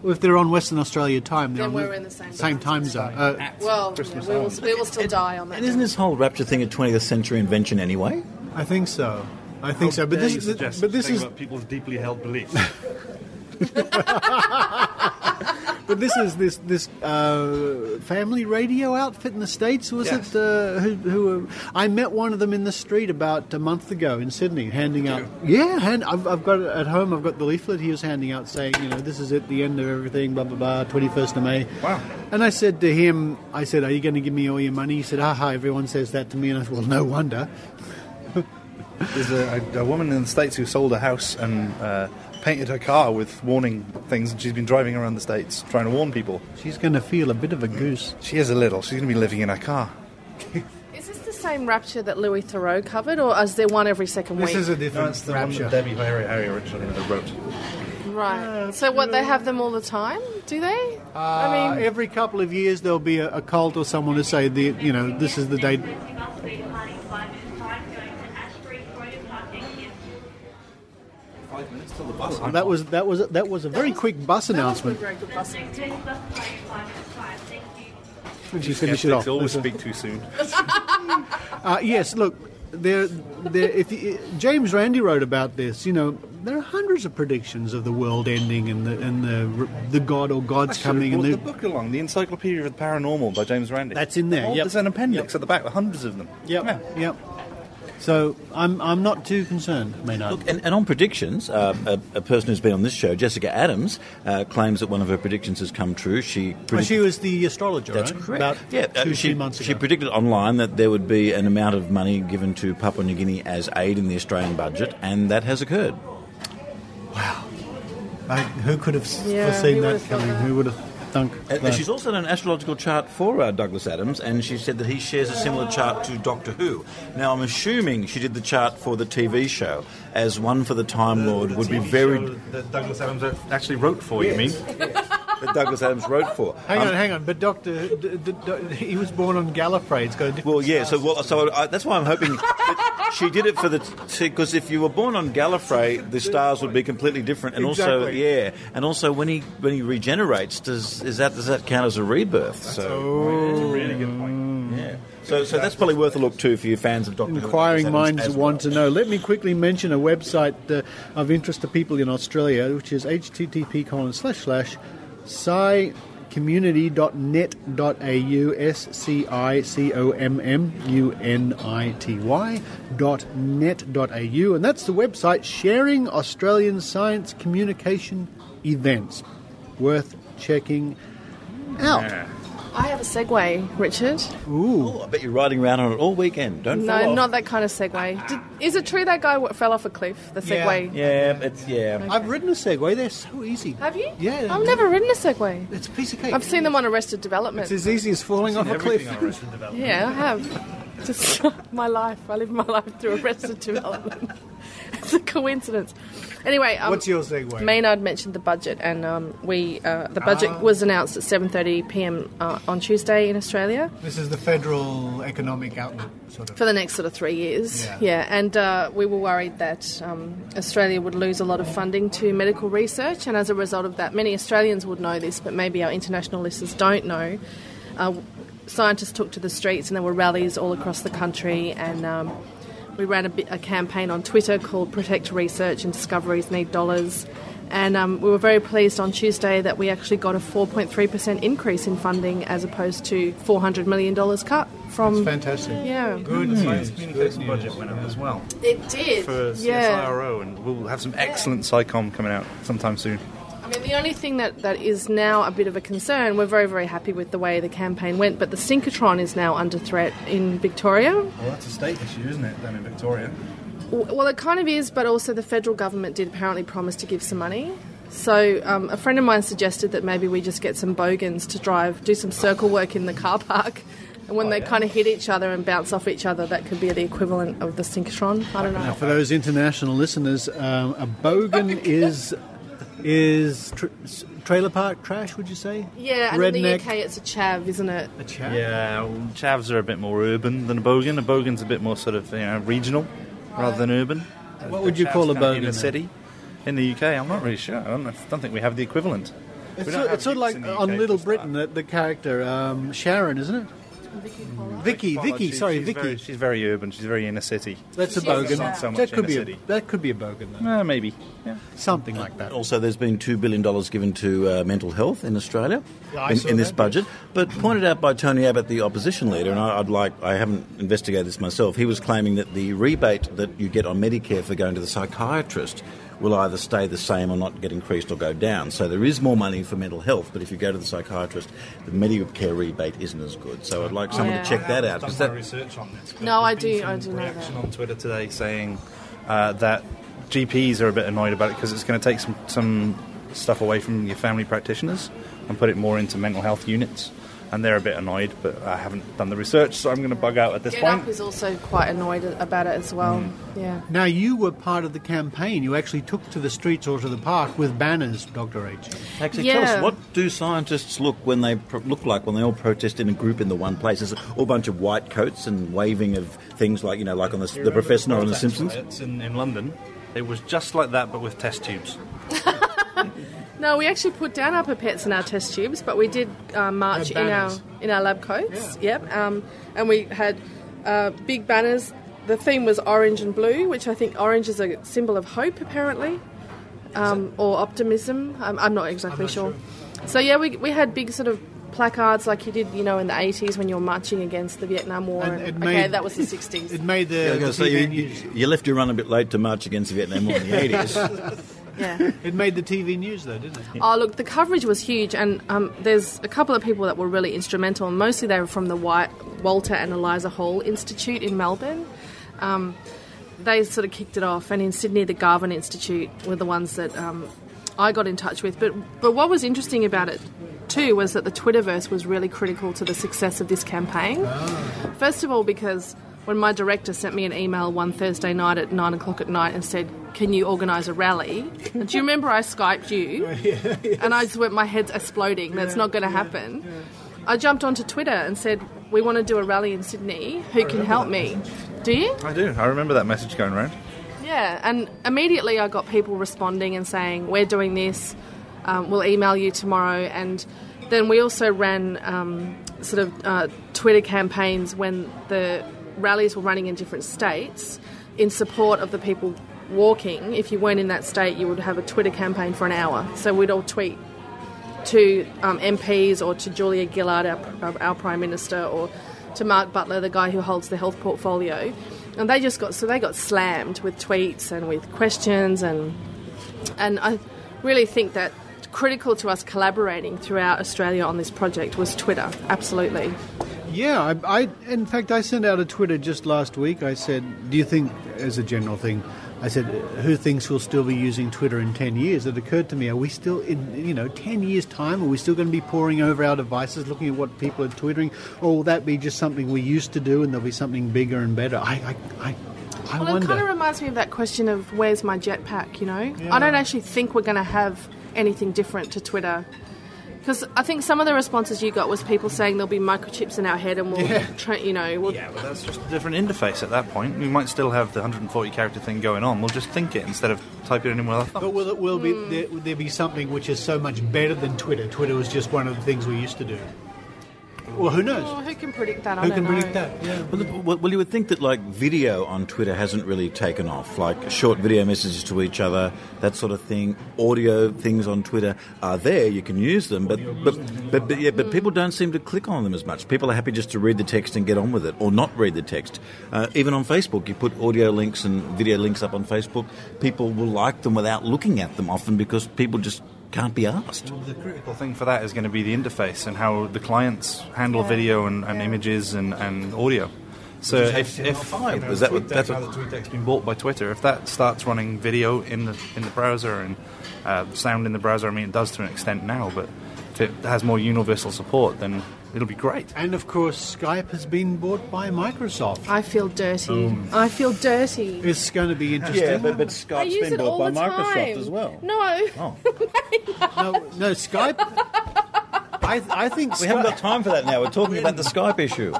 Well, if they're on Western Australia time, they're Then on we're the in the same time zone. Well, we will still die on that. And isn't this whole rapture thing a 20th century invention anyway? I think so. But this is people's deeply held beliefs. But this is this family radio outfit in the States, was it? Who I met one of them in the street about a month ago in Sydney, handing out. Yeah, I've got it at home. I've got the leaflet he was handing out, saying, this is it, the end of everything, blah blah blah, 21st of May. Wow. And I said to him, are you going to give me all your money? He said, everyone says that to me. And I said, well, no wonder. There's a woman in the States who sold a house and painted her car with warning things, and she's been driving around the States trying to warn people. She's going to feel a bit of a goose. She is a little. She's going to be living in her car. Is this the same rapture that Louis Theroux covered, or is there one every second week? This is a different the rapture. one that Debbie Harry originally wrote. Right. So what, they have them all the time? Do they? Every couple of years there'll be a cult or someone to say, this is the date. That was a very quick bus announcement. Very good bus announcement. Would you finish it off? Always speak too soon. Yes, look, James Randi wrote about this. There are hundreds of predictions of the world ending and the god or gods coming. And the book along, the Encyclopedia of the Paranormal by James Randi. That's in there. There's an appendix at the back with hundreds of them. Yep. So I'm not too concerned, Maynard. Look, and on predictions, a person who's been on this show, Jessica Adams, claims that one of her predictions has come true. She was the astrologer, That's right? correct. About 2-3 months ago. She predicted online that there would be an amount of money given to Papua New Guinea as aid in the Australian budget, and that has occurred. Wow. Who could have foreseen that coming? Who would have thunk that? And she's also done an astrological chart for Douglas Adams, and she said that he shares a similar chart to Doctor Who. Now, I'm assuming she did the chart for the TV show, as One for the Time Lord would be very... that Douglas Adams actually wrote for, you mean? That Douglas Adams wrote for. Hang on, but he was born on Gallifrey. It's got a different that's why I'm hoping that she did it for because if you were born on Gallifrey, the stars would be completely different, and also when he regenerates, does that count as a rebirth? That's a really good point. Yeah. So that's probably worth a look too for your fans of Doctor Who. Inquiring minds want to know. Let me quickly mention a website of interest to people in Australia, which is scicommunity.net.au, and that's the website sharing Australian science communication events. Worth checking out. I have a Segway, Richard. Ooh. Oh, I bet you're riding around on it all weekend. Don't fall No, off. not that kind of Segway. Is it true that guy fell off a cliff, the Segway? Yeah. I've ridden a Segway. They're so easy. Have you? Yeah. I've never ridden a Segway. It's a piece of cake. I've seen them on Arrested Development. It's as easy as falling off a cliff. Yeah, I have. Just my life. I live my life through Arrested Development. It's a coincidence. Anyway, what's your segue? Maynard mentioned the budget, and the budget was announced at 7:30 p.m. On Tuesday in Australia. This is the federal economic outlook, sort of. For the next sort of 3 years, and we were worried that Australia would lose a lot of funding to medical research, and as a result of that, many Australians would know this, but maybe our international listeners don't know. Scientists took to the streets, and there were rallies all across the country, and we ran a campaign on Twitter called Protect Research and Discoveries Need Dollars. And we were very pleased on Tuesday that we actually got a 4.3% increase in funding as opposed to $400 million cut from... That's fantastic. Yeah. Good news. Science communication budget went up as well. It did. For CSIRO, and we'll have some excellent SciComm coming out sometime soon. I mean, the only thing that is now a bit of a concern, we're very, very happy with the way the campaign went, but the synchrotron is now under threat in Victoria. Well, that's a state issue, isn't it, down in Victoria? Well, it kind of is, but also the federal government did apparently promise to give some money. So a friend of mine suggested that maybe we just get some bogans to do some circle work in the car park. And when they kind of hit each other and bounce off each other, that could be the equivalent of the synchrotron. I don't know. Now, for those international listeners, a bogan is trailer park trash, would you say? Yeah, and in the UK it's a chav, isn't it? A chav? Yeah, well, chavs are a bit more urban than a bogan. A bogan's a bit more sort of regional rather than urban. What would you call a bogan? In a city. In the UK, I'm not really sure. I don't think we have the equivalent. It's sort of like on Little Britain, the character Sharon, isn't it? Vicky. She's very urban. She's very inner city. That's a bogan. Not so much That could be a bogan, though. Maybe. Yeah. Something like that. Also, there's been $2 billion given to mental health in Australia in this budget, but pointed out by Tony Abbott, the opposition leader, and I haven't investigated this myself, he was claiming that the rebate that you get on Medicare for going to the psychiatrist will either stay the same or not get increased or go down. So there is more money for mental health, but if you go to the psychiatrist, the Medicare rebate isn't as good. So I'd like someone to check that out. I've done my research on this. No, I do know reaction that. on Twitter today saying that GPs are a bit annoyed about it because it's going to take some stuff away from your family practitioners and put it more into mental health units. And they're a bit annoyed, but I haven't done the research, so I'm going to bug out at this point. Get Up is also quite annoyed about it as well. Yeah. Now, you were part of the campaign. You actually took to the streets or to the park with banners, Dr. H. Actually, tell us, what do scientists look like when they all protest in a group in the one place? Is it all a bunch of white coats and waving of things like, like on the Professor on The Simpsons? It's in London. It was just like that, but with test tubes. No, we actually put down our pipettes and our test tubes, but we did march in our lab coats. Yeah. Yep. And we had big banners. The theme was orange and blue, which I think orange is a symbol of hope, apparently, or optimism. I'm not exactly sure. So yeah, we had big sort of placards like you did, in the 80s when you were marching against the Vietnam War. That was the 60s. It made the you left your run a bit late to march against the Vietnam War in the 80s. Yeah. It made the TV news, though, didn't it? Oh, look, the coverage was huge, and there's a couple of people that were really instrumental, and mostly they were from the Walter and Eliza Hall Institute in Melbourne. They sort of kicked it off, and in Sydney, the Garvin Institute were the ones that I got in touch with. But what was interesting about it, too, was that the Twitterverse was really critical to the success of this campaign. Oh. First of all, because when my director sent me an email one Thursday night at 9 o'clock at night and said, "Can you organise a rally?" And do you remember I Skyped you? Yes. And I just went, my head's exploding. That's not going to happen. Yeah. I jumped onto Twitter and said, "We want to do a rally in Sydney. Who can help me?" Do you? I do. I remember that message going around. Yeah, and immediately I got people responding and saying, "We're doing this. We'll email you tomorrow." And then we also ran Twitter campaigns when the rallies were running in different states in support of the people walking. If you weren't in that state, you would have a Twitter campaign for an hour. So we'd all tweet to MPs or to Julia Gillard, our Prime Minister, or to Mark Butler, the guy who holds the health portfolio. And they got slammed with tweets and with questions, and I really think that critical to us collaborating throughout Australia on this project was Twitter. Absolutely. Yeah, in fact, I sent out a Twitter just last week. I said, do you think, as a general thing, I said, who thinks we'll still be using Twitter in 10 years? It occurred to me, are we still in, 10 years' time, are we still going to be poring over our devices, looking at what people are twittering, or will that be just something we used to do and there'll be something bigger and better? I wonder. It kind of reminds me of that question of where's my jetpack, Yeah. I don't actually think we're going to have anything different to Twitter. Because I think some of the responses you got was people saying there'll be microchips in our head and we'll, but that's just a different interface at that point. We might still have the 140-character thing going on. We'll just think it instead of type it in with our thumbs. But will there be something which is so much better than Twitter? Twitter was just one of the things we used to do. Well, who knows? Oh, who can predict that? Who can predict that? Yeah. Well, you would think that video on Twitter hasn't really taken off, like short video messages to each other, that sort of thing. Audio things on Twitter are there; you can use them, but people don't seem to click on them as much. People are happy just to read the text and get on with it, or not read the text. Even on Facebook, you put audio links and video links up on Facebook. People will like them without looking at them often because people just can't be asked. Well, the critical thing for that is going to be the interface and how the clients handle video and images and audio. So if that's how the TweetDeck's been bought by Twitter, if that starts running video in the browser and sound in the browser, I mean it does to an extent now, but if it has more universal support, then it'll be great. And of course, Skype has been bought by Microsoft. I feel dirty. I feel dirty. It's going to be interesting. Yeah, but Skype's been bought by Microsoft as well. No. Oh. no, Skype. I think we haven't got time for that now. We're talking about the Skype issue.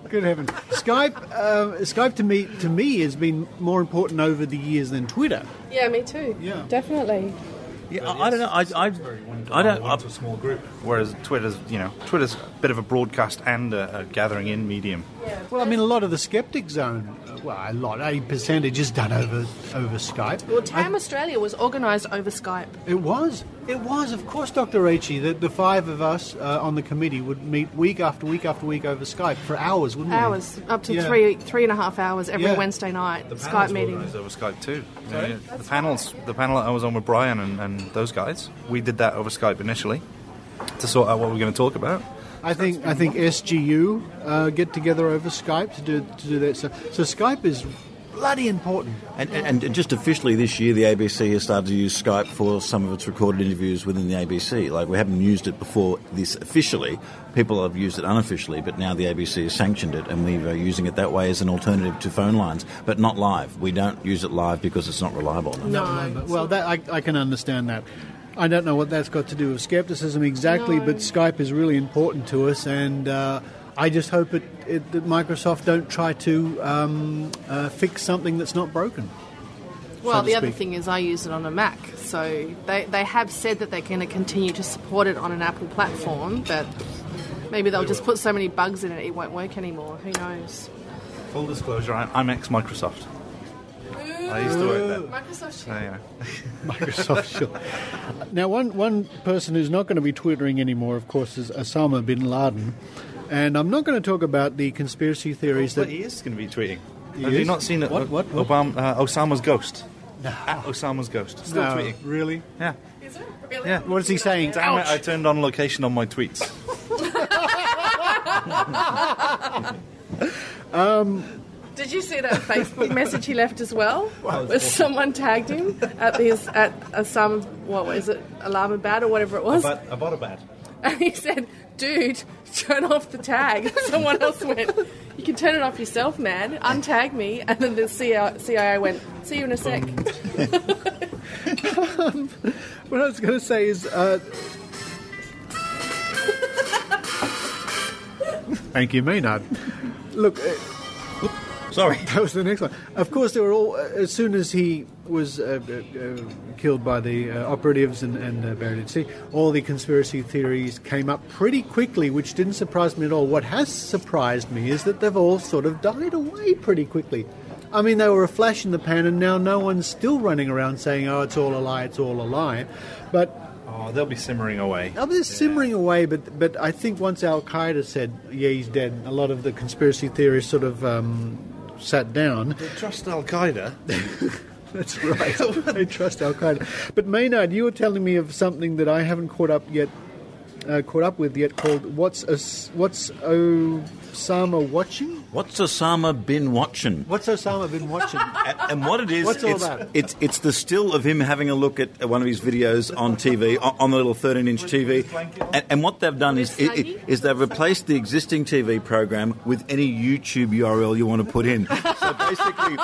Good heavens! Skype to me has been more important over the years than Twitter. Yeah, me too. Yeah, definitely. Yeah, I don't know. I don't. It's a small group, whereas Twitter's a bit of a broadcast and a gathering in medium. Well, I mean, a lot of the Skeptic Zone, a percentage is done over Skype. Well, TAM Australia was organised over Skype. It was, of course, Dr. Raichi. The five of us on the committee would meet week after week after week over Skype for hours, wouldn't we? Hours, up to 3.5 hours every Wednesday night. The Skype meeting. Over Skype too. The panel I was on with Brian and those guys, we did that over Skype initially to sort out what we're going to talk about. I think SGU get together over Skype to do that stuff. So Skype is bloody important. And just officially this year, the ABC has started to use Skype for some of its recorded interviews within the ABC. Like, we haven't used it before this officially. People have used it unofficially, but now the ABC has sanctioned it, and we are using it that way as an alternative to phone lines, but not live. We don't use it live because it's not reliable. No. Well, I can understand that. I don't know what that's got to do with skepticism exactly, but Skype is really important to us, and I just hope that Microsoft don't try to fix something that's not broken. Well, the other thing is I use it on a Mac, so they have said that they're going to continue to support it on an Apple platform, but maybe they'll just put so many bugs in it won't work anymore. Who knows? Full disclosure, I'm ex-Microsoft. I used to work there. Microsoft Shield. Microsoft Shield. Now, one person who's not going to be twittering anymore, of course, is Osama bin Laden. And I'm not going to talk about the conspiracy theories that... he is going to be tweeting. Have you not seen it? What? Osama's ghost. No. Osama's ghost. Still tweeting. Really? Yeah. Is it? Really? Yeah. What is he saying? Damn it, I turned on location on my tweets. Did you see that Facebook message he left as well? Where someone tagged him at some, what was it, Islamabad or whatever it was? Abbottabad. And he said, dude, turn off the tag. Someone else went, you can turn it off yourself, man. Untag me. And then the CIA went, see you in a sec. What I was going to say is... Thank you, Maynard. Look... Sorry. That was the next one. Of course, they were all... as soon as he was killed by the operatives and buried at sea, all the conspiracy theories came up pretty quickly, which didn't surprise me at all. What has surprised me is that they've all sort of died away pretty quickly. I mean, they were a flash in the pan, and now no one's still running around saying, oh, it's all a lie, it's all a lie. But... Oh, they'll be simmering away. They'll be simmering away, but I think once Al-Qaeda said, yeah, he's dead, a lot of the conspiracy theories sort of... sat down. They trust Al-Qaeda. That's right. They trust Al Qaeda. But Maynard, you were telling me of something that I haven't caught up with yet, called What's Osama Watching? What's Osama been watching? What's Osama been watching? And what it is, What's all about? It's the still of him having a look at one of his videos on TV, on the little 13-inch TV. And what they've done is they've replaced the existing TV program with any YouTube URL you want to put in. So basically,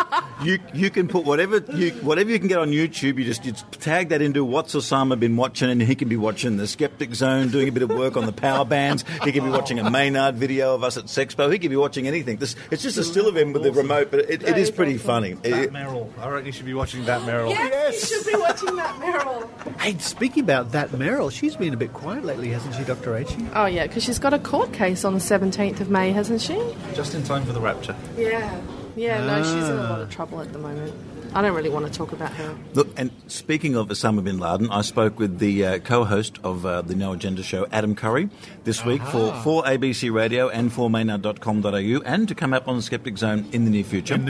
you can put whatever you can get on YouTube. You just tag that into What's Osama been watching, and he can be watching the Skeptic Zone, doing a bit of work on the power bands. He can be watching a Maynard video of us at Sexpo. He could be watching anything. It's just a still of him with the remote, but it is pretty funny. That Merrill. I reckon you should be watching that Merrill. Yes, you should be watching that Merrill. Hey, speaking about that Meryl, she's been a bit quiet lately, hasn't she, Dr. H? Oh, yeah, because she's got a court case on the 17th of May, hasn't she? Just in time for the rapture. Yeah. Yeah, no, she's in a lot of trouble at the moment. I don't really want to talk about her. Look, and speaking of Osama bin Laden, I spoke with the co-host of the No Agenda show, Adam Curry, this week for ABC Radio and for Maynard.com.au, and to come up on the Skeptic Zone in the near future.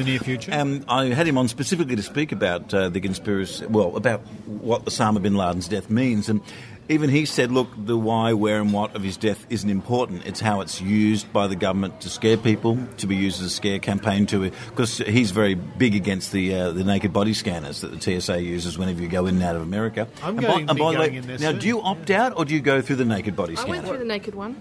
I had him on specifically to speak about the conspiracy, about what Osama bin Laden's death means, and even he said, look, the why, where and what of his death isn't important. It's how it's used by the government to scare people, to be used as a scare campaign, because he's very big against the naked body scanners that the TSA uses whenever you go in and out of America. I'm going in there now, soon. do you opt out or do you go through the naked body scanner? I went through the naked one.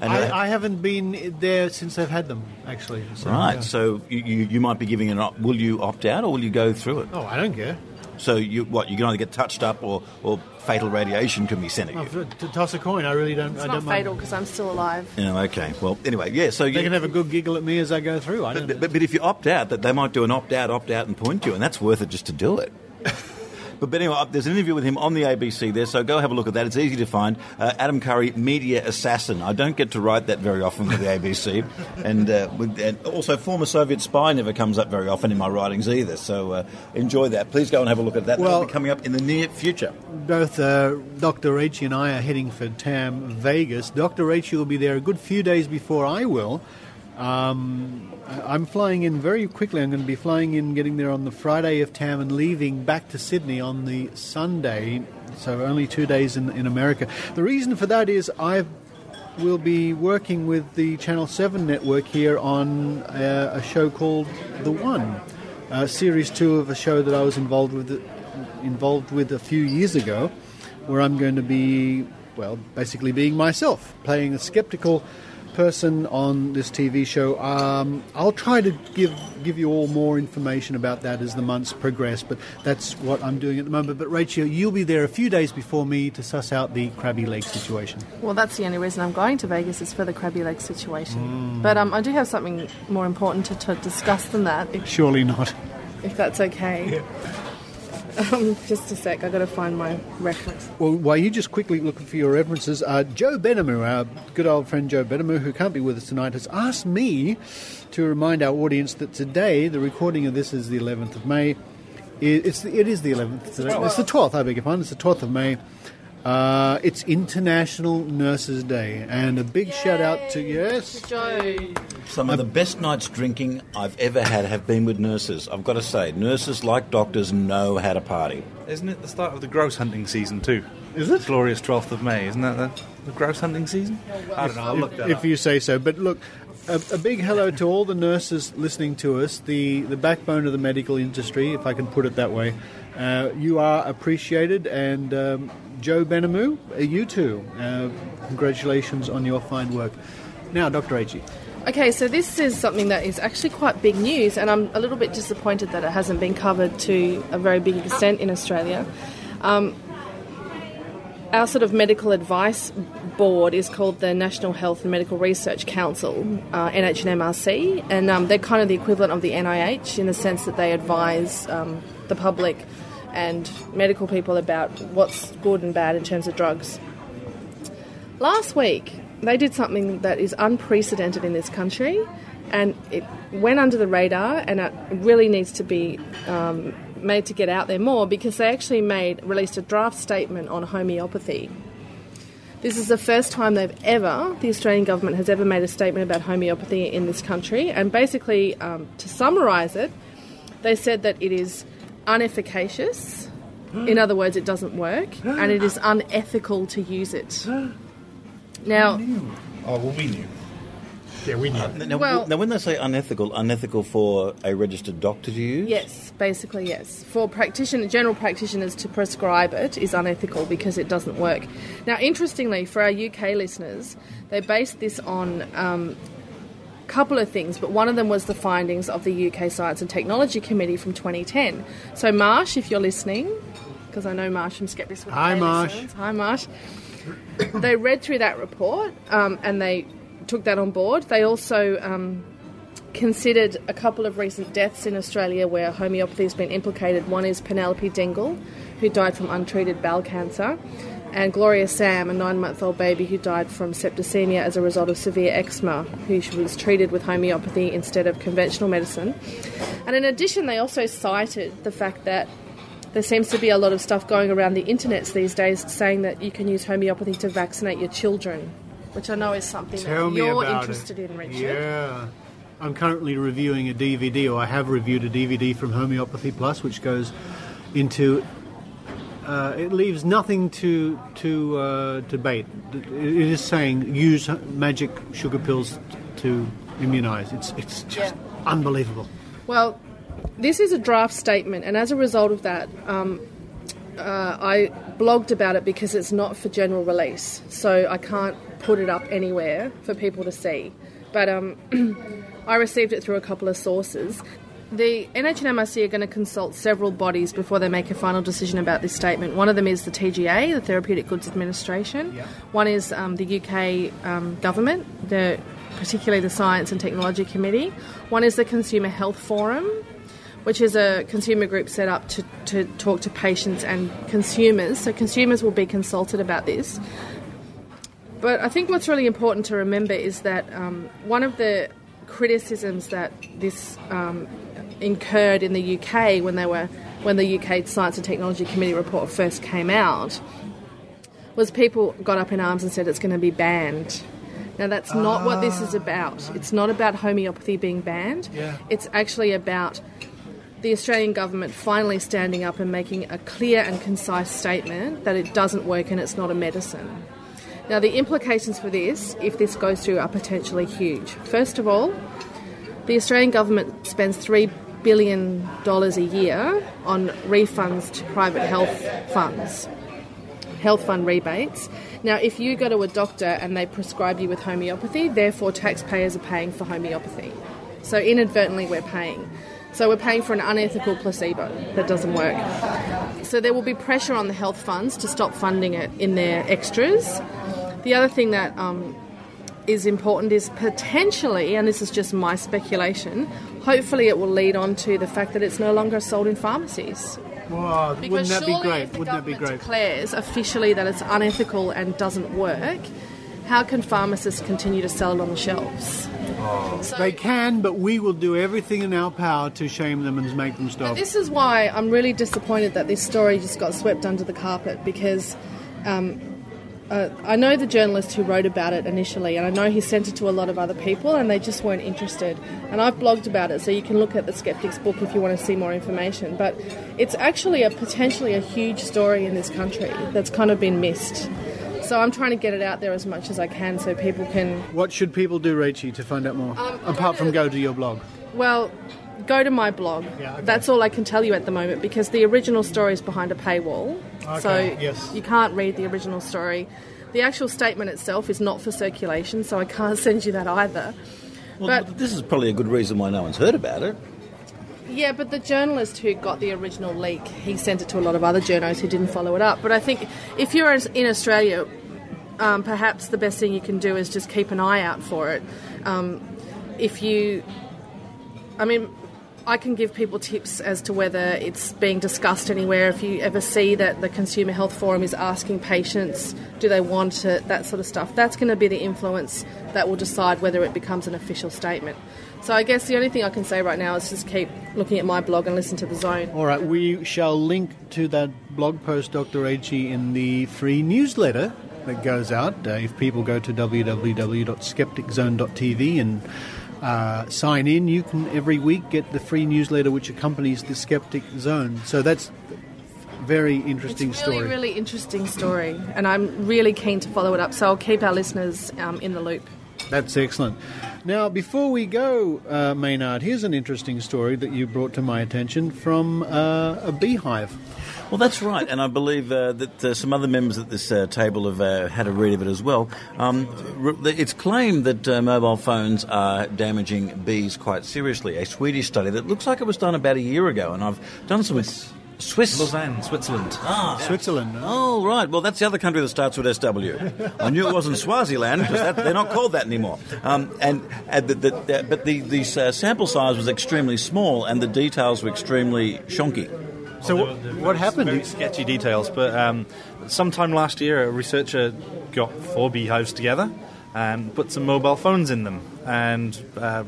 I haven't been there since they've had them, actually. So, right, yeah. So you might be giving will you opt out or will you go through it? Oh, I don't care. So you can either get touched up or fatal radiation can be sent at you. To toss a coin, I really don't. It's not fatal because I'm still alive. Yeah, okay. Well, anyway, yeah. So they can have a good giggle at me as I go through. But if you opt out, that they might do an opt out, and point you, and that's worth it just to do it. But anyway, there's an interview with him on the ABC there, so go have a look at that. It's easy to find. Adam Curry, Media Assassin. I don't get to write that very often for the ABC. And also, former Soviet spy never comes up very often in my writings either, so enjoy that. Please go and have a look at that. That'll be coming up in the near future. Both Dr. Rachael and I are heading for TAM Vegas. Dr. Rachael will be there a good few days before I will. I'm flying in very quickly. I'm going to be flying in, getting there on the Friday of TAM and leaving back to Sydney on the Sunday, so only 2 days in America. The reason for that is I will be working with the Channel 7 network here on a show called The One, Series 2 of a show that I was involved with a few years ago, where I'm going to be, basically being myself, playing a skeptical person on this TV show. I'll try to give you all more information about that as the months progress, but that's what I'm doing at the moment. But Rachael, you'll be there a few days before me to suss out the crabby leg situation. Well, that's the only reason I'm going to Vegas, is for the crabby leg situation. But I do have something more important to discuss than that. Surely not. If that's okay. Yeah. Just a sec, I've got to find my reference. Well, while you just quickly looking for your references, Joe Benamu, our good old friend Joe Benamu, who can't be with us tonight, has asked me to remind our audience that today, the recording of this is the 11th of May. It is the 11th today. It's the 12th, I beg your pardon. It's the 12th of May. It's International Nurses Day, and a big shout out to Joe. Some of the best nights drinking I've ever had have been with nurses. I've got to say, nurses, like doctors, know how to party. Isn't it the start of the grouse hunting season too? Is it? Glorious 12th of May, isn't that the grouse hunting season? I don't know, I'll look that up. If you say so. But look, a big hello to all the nurses listening to us, the backbone of the medical industry, if I can put it that way. You are appreciated, and Joe Benamu, you too. Congratulations on your fine work. Now, Dr. H. Okay, so this is something that is actually quite big news, and I'm a little bit disappointed that it hasn't been covered to a very big extent in Australia. Our sort of medical advice board is called the National Health and Medical Research Council, NHMRC, and they're kind of the equivalent of the NIH in the sense that they advise the public and medical people about what's good and bad in terms of drugs. Last week, they did something that is unprecedented in this country, and it went under the radar, and it really needs to be made to get out there more, because they actually released a draft statement on homeopathy. This is the first time the Australian government has ever made a statement about homeopathy in this country, and basically, to summarise it, they said that it is unefficacious. In other words, it doesn't work, and it is unethical to use it. Now, we knew. Yeah, we knew. Now, when they say unethical for a registered doctor to use? yes, basically yes. For general practitioners to prescribe it is unethical because it doesn't work. Now, interestingly, for our UK listeners, they based this on a couple of things, but one of them was the findings of the UK Science and Technology Committee from 2010. So, Marsh, if you're listening, because I know Marsh from Skeptics. Hi, Marsh. Hi, Marsh. They read through that report and they took that on board. They also considered a couple of recent deaths in Australia where homeopathy has been implicated. One is Penelope Dingle, who died from untreated bowel cancer, and Gloria Sam, a 9-month-old baby who died from septicemia as a result of severe eczema, who was treated with homeopathy instead of conventional medicine. And in addition, they also cited the fact that there seems to be a lot of stuff going around the internet these days saying that you can use homeopathy to vaccinate your children, which I know is something that you're interested in, Richard. Yeah. I'm currently reviewing a DVD, or I have reviewed a DVD from Homeopathy Plus, which goes into... it leaves nothing to debate. It is saying use magic sugar pills to immunise. It's just unbelievable. Well, this is a draft statement, and as a result of that, I blogged about it because it's not for general release, so I can't put it up anywhere for people to see. But I received it through a couple of sources. The NH and MRC are going to consult several bodies before they make a final decision about this statement. One of them is the TGA, the Therapeutic Goods Administration. Yeah. One is the UK government, particularly the Science and Technology Committee. One is the Consumer Health Forum, which is a consumer group set up to talk to patients and consumers. So consumers will be consulted about this. But I think what's really important to remember is that one of the criticisms that this incurred in the UK when the UK Science and Technology Committee report first came out was people got up in arms and said it's going to be banned. Now, that's not what this is about. It's not about homeopathy being banned. Yeah. It's actually about the Australian government finally standing up and making a clear and concise statement that it doesn't work and it's not a medicine. Now, the implications for this, if this goes through, are potentially huge. First of all, the Australian government spends $3 billion a year on refunds to private health fund rebates. Now, if you go to a doctor and they prescribe you with homeopathy, therefore taxpayers are paying for homeopathy. So inadvertently we're paying. So we're paying for an unethical placebo that doesn't work. So there will be pressure on the health funds to stop funding it in their extras. The other thing that is important is potentially, and this is just my speculation, hopefully it will lead on to the fact that it's no longer sold in pharmacies. Wow, wouldn't that be great? Wouldn't that be great? Declares officially that it's unethical and doesn't work, how can pharmacists continue to sell it on the shelves? So, they can, but we will do everything in our power to shame them and make them stop. This is why I'm really disappointed that this story just got swept under the carpet, because I know the journalist who wrote about it initially, and I know he sent it to a lot of other people, and they just weren't interested. And I've blogged about it, so you can look at the Skeptic's book if you want to see more information. But it's actually potentially a huge story in this country that's kind of been missed. So I'm trying to get it out there as much as I can so people can... What should people do, Rachie, to find out more? Apart from go to your blog? Well, go to my blog. Yeah, okay. That's all I can tell you at the moment, because the original story is behind a paywall. Okay, so you can't read the original story. The actual statement itself is not for circulation, so I can't send you that either. Well, but this is probably a good reason why no one's heard about it. Yeah, but the journalist who got the original leak, he sent it to a lot of other journos who didn't follow it up. But I think if you're in Australia, perhaps the best thing you can do is just keep an eye out for it. I can give people tips as to whether it's being discussed anywhere. If you ever see that the Consumer Health Forum is asking patients, do they want it, that sort of stuff, that's going to be the influence that will decide whether it becomes an official statement. So I guess the only thing I can say right now is just keep looking at my blog and listen to The Zone. All right, we shall link to that blog post, Dr. H.E., in the free newsletter that goes out. If people go to www.skepticzone.tv and sign in, you can every week get the free newsletter which accompanies the Skeptic Zone. So that's a very interesting story. It's a really interesting story, and I'm really keen to follow it up, so I'll keep our listeners in the loop. That's excellent. Now, before we go, Maynard, here's an interesting story that you brought to my attention from a beehive. Well, that's right, and I believe that some other members at this table have had a read of it as well. It's claimed that mobile phones are damaging bees quite seriously. A Swedish study that looks like it was done about a year ago, and I've done some... Swiss? Lausanne, Switzerland. Switzerland. Oh, right. Well, that's the other country that starts with SW. I knew it wasn't Swaziland, because they're not called that anymore. But the sample size was extremely small, and the details were extremely shonky. So what happened? Very sketchy details, but sometime last year a researcher got 4 beehives together and put some mobile phones in them and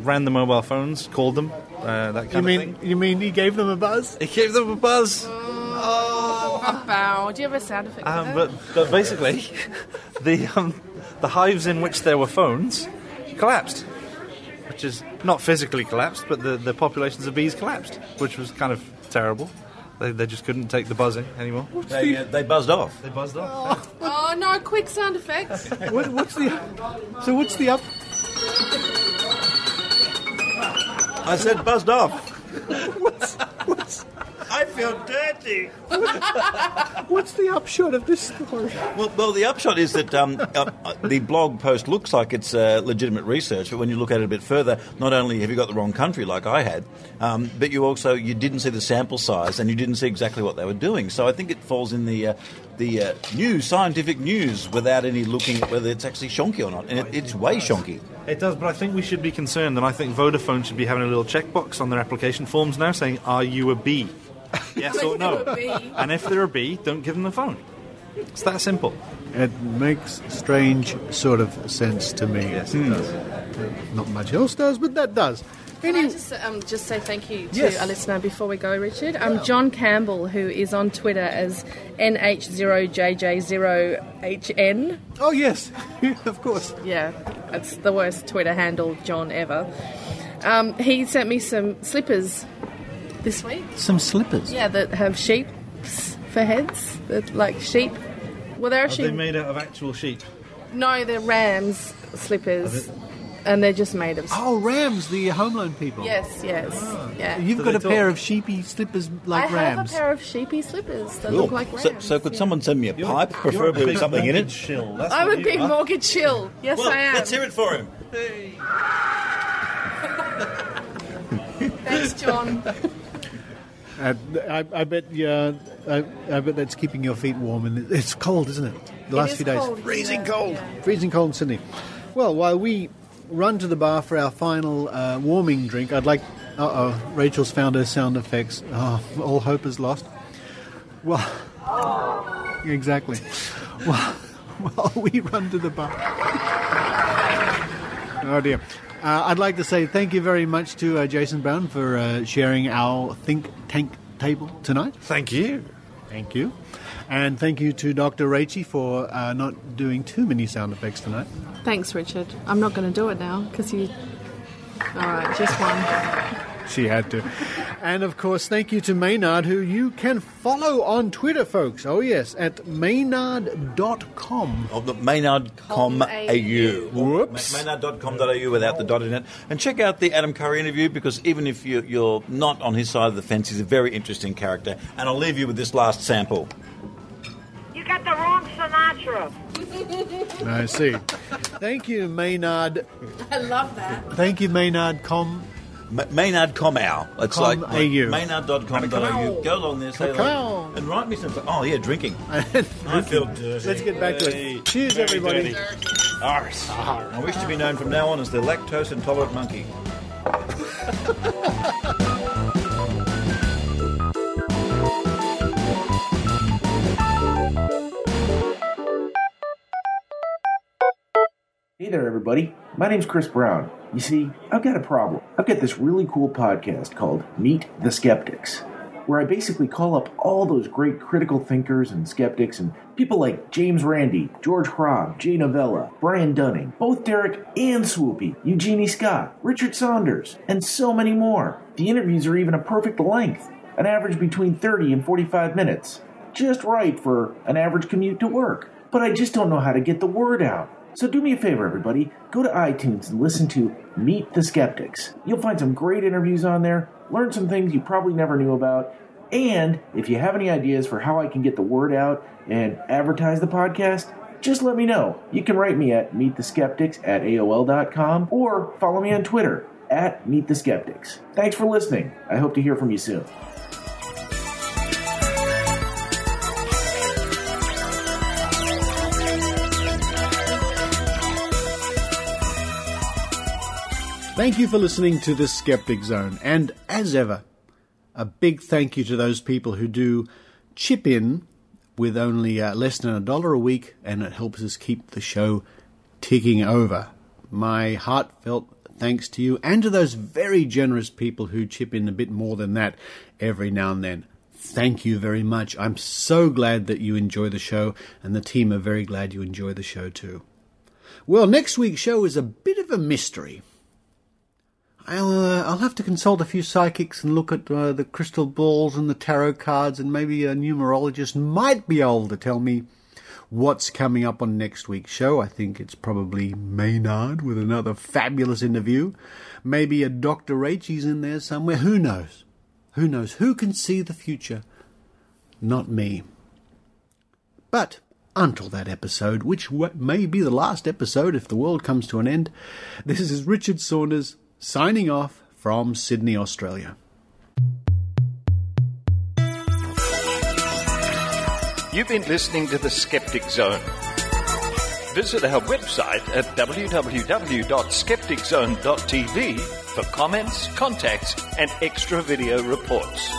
ran the mobile phones, called them, that kind of thing. You mean he gave them a buzz? He gave them a buzz. Bow. Do you have a sound effect for that? But basically, the hives in which there were phones collapsed, which is not physically collapsed, but the populations of bees collapsed, which was kind of terrible. They just couldn't take the buzzing anymore. They buzzed off. They buzzed off. Oh no! Quick sound effects. What's the up? I said buzzed off. What's I feel dirty. What's the upshot of this story? Well, the upshot is that the blog post looks like it's legitimate research, but when you look at it a bit further, not only have you got the wrong country like I had, but you didn't see the sample size and you didn't see exactly what they were doing. So I think it falls in the new scientific news without any looking at whether it's actually shonky or not, and it's way shonky. It does, but I think we should be concerned, and I think Vodafone should be having a little checkbox on their application forms now saying, "Are you a bee?" Yes or no. And if they're a bee, don't give them the phone. It's that simple. It makes strange sort of sense to me. Yes, it does. Not much else does, but that does. Can I just say thank you to a listener before we go, Richard? John Campbell, who is on Twitter as NH0JJ0HN. Oh, yes. Of course. Yeah, that's the worst Twitter handle, John, ever. He sent me some slippers this week. Some slippers? Yeah, that have sheeps for heads. That like sheep. Well, they're actually... Are they made out of actual sheep? No, they're rams slippers. And they're just made of... Oh, rams, the Home Loan people. Yes. Yeah. You've got a pair of sheepy slippers like rams. I have a pair of sheepy slippers that look like rams. So could someone send me a pipe, preferably with something in it? Chill. I'm a big mortgage shill. Yes, I am. Let's hear it for him. Hey. Thanks, John. I bet I bet that's keeping your feet warm, and it's cold, isn't it? The last few days, freezing cold. Yeah. Freezing cold in Sydney. Well, while we run to the bar for our final warming drink, I'd like... Rachel's found her sound effects. Oh, all hope is lost. Well, exactly. While we run to the bar... Oh, dear. I'd like to say thank you very much to Jason Brown for sharing our think tank table tonight. Thank you. Thank you. And thank you to Dr. Rachael for not doing too many sound effects tonight. Thanks, Richard. I'm not going to do it now because you... All right, just one. She had to. And, of course, thank you to Maynard, who you can follow on Twitter, folks. Oh, yes, at Maynard.com. Oh, Maynard.com.au. Whoops. Maynard.com.au without the dot in it. And check out the Adam Curry interview, because even if you're not on his side of the fence, he's a very interesting character. And I'll leave you with this last sample. You got the wrong Sinatra. I see. Thank you, Maynard. I love that. Thank you, Maynard.com. Maynard.com.au. It's like Maynard.com.au. Go along there, say hello, and write me something. Oh, yeah, drinking. I feel dirty. Let's get back to it. Cheers, very everybody. Arse. I wish to be known from now on as the lactose intolerant monkey. Hey there, everybody. My name's Chris Brown. You see, I've got a problem. I've got this really cool podcast called Meet the Skeptics. where I basically call up all those great critical thinkers and skeptics and people like James Randi, George Hrab, Jay Novella, Brian Dunning, both Derek and Swoopy, Eugenie Scott, Richard Saunders, and so many more. The interviews are even a perfect length, an average between 30 and 45 minutes. Just right for an average commute to work. But I just don't know how to get the word out. So do me a favor, everybody. Go to iTunes and listen to Meet the Skeptics. You'll find some great interviews on there, learn some things you probably never knew about, and if you have any ideas for how I can get the word out and advertise the podcast, just let me know. You can write me at meettheskeptics@aol.com or follow me on Twitter @meettheskeptics. Thanks for listening. I hope to hear from you soon. Thank you for listening to the Skeptic Zone, and as ever, a big thank you to those people who do chip in with only less than $1 a week, and it helps us keep the show ticking over. My heartfelt thanks to you, and to those very generous people who chip in a bit more than that every now and then. Thank you very much. I'm so glad that you enjoy the show, and the team are very glad you enjoy the show too. Well, next week's show is a bit of a mystery. I'll have to consult a few psychics and look at the crystal balls and the tarot cards, and maybe a numerologist might be able to tell me what's coming up on next week's show. I think it's probably Maynard with another fabulous interview. Maybe a Dr. Rachel's in there somewhere. Who knows? Who knows? Who can see the future? Not me. But until that episode, which may be the last episode if the world comes to an end, this is Richard Saunders, signing off from Sydney, Australia. You've been listening to the Skeptic Zone. Visit our website at www.skepticzone.tv for comments, contacts, and extra video reports.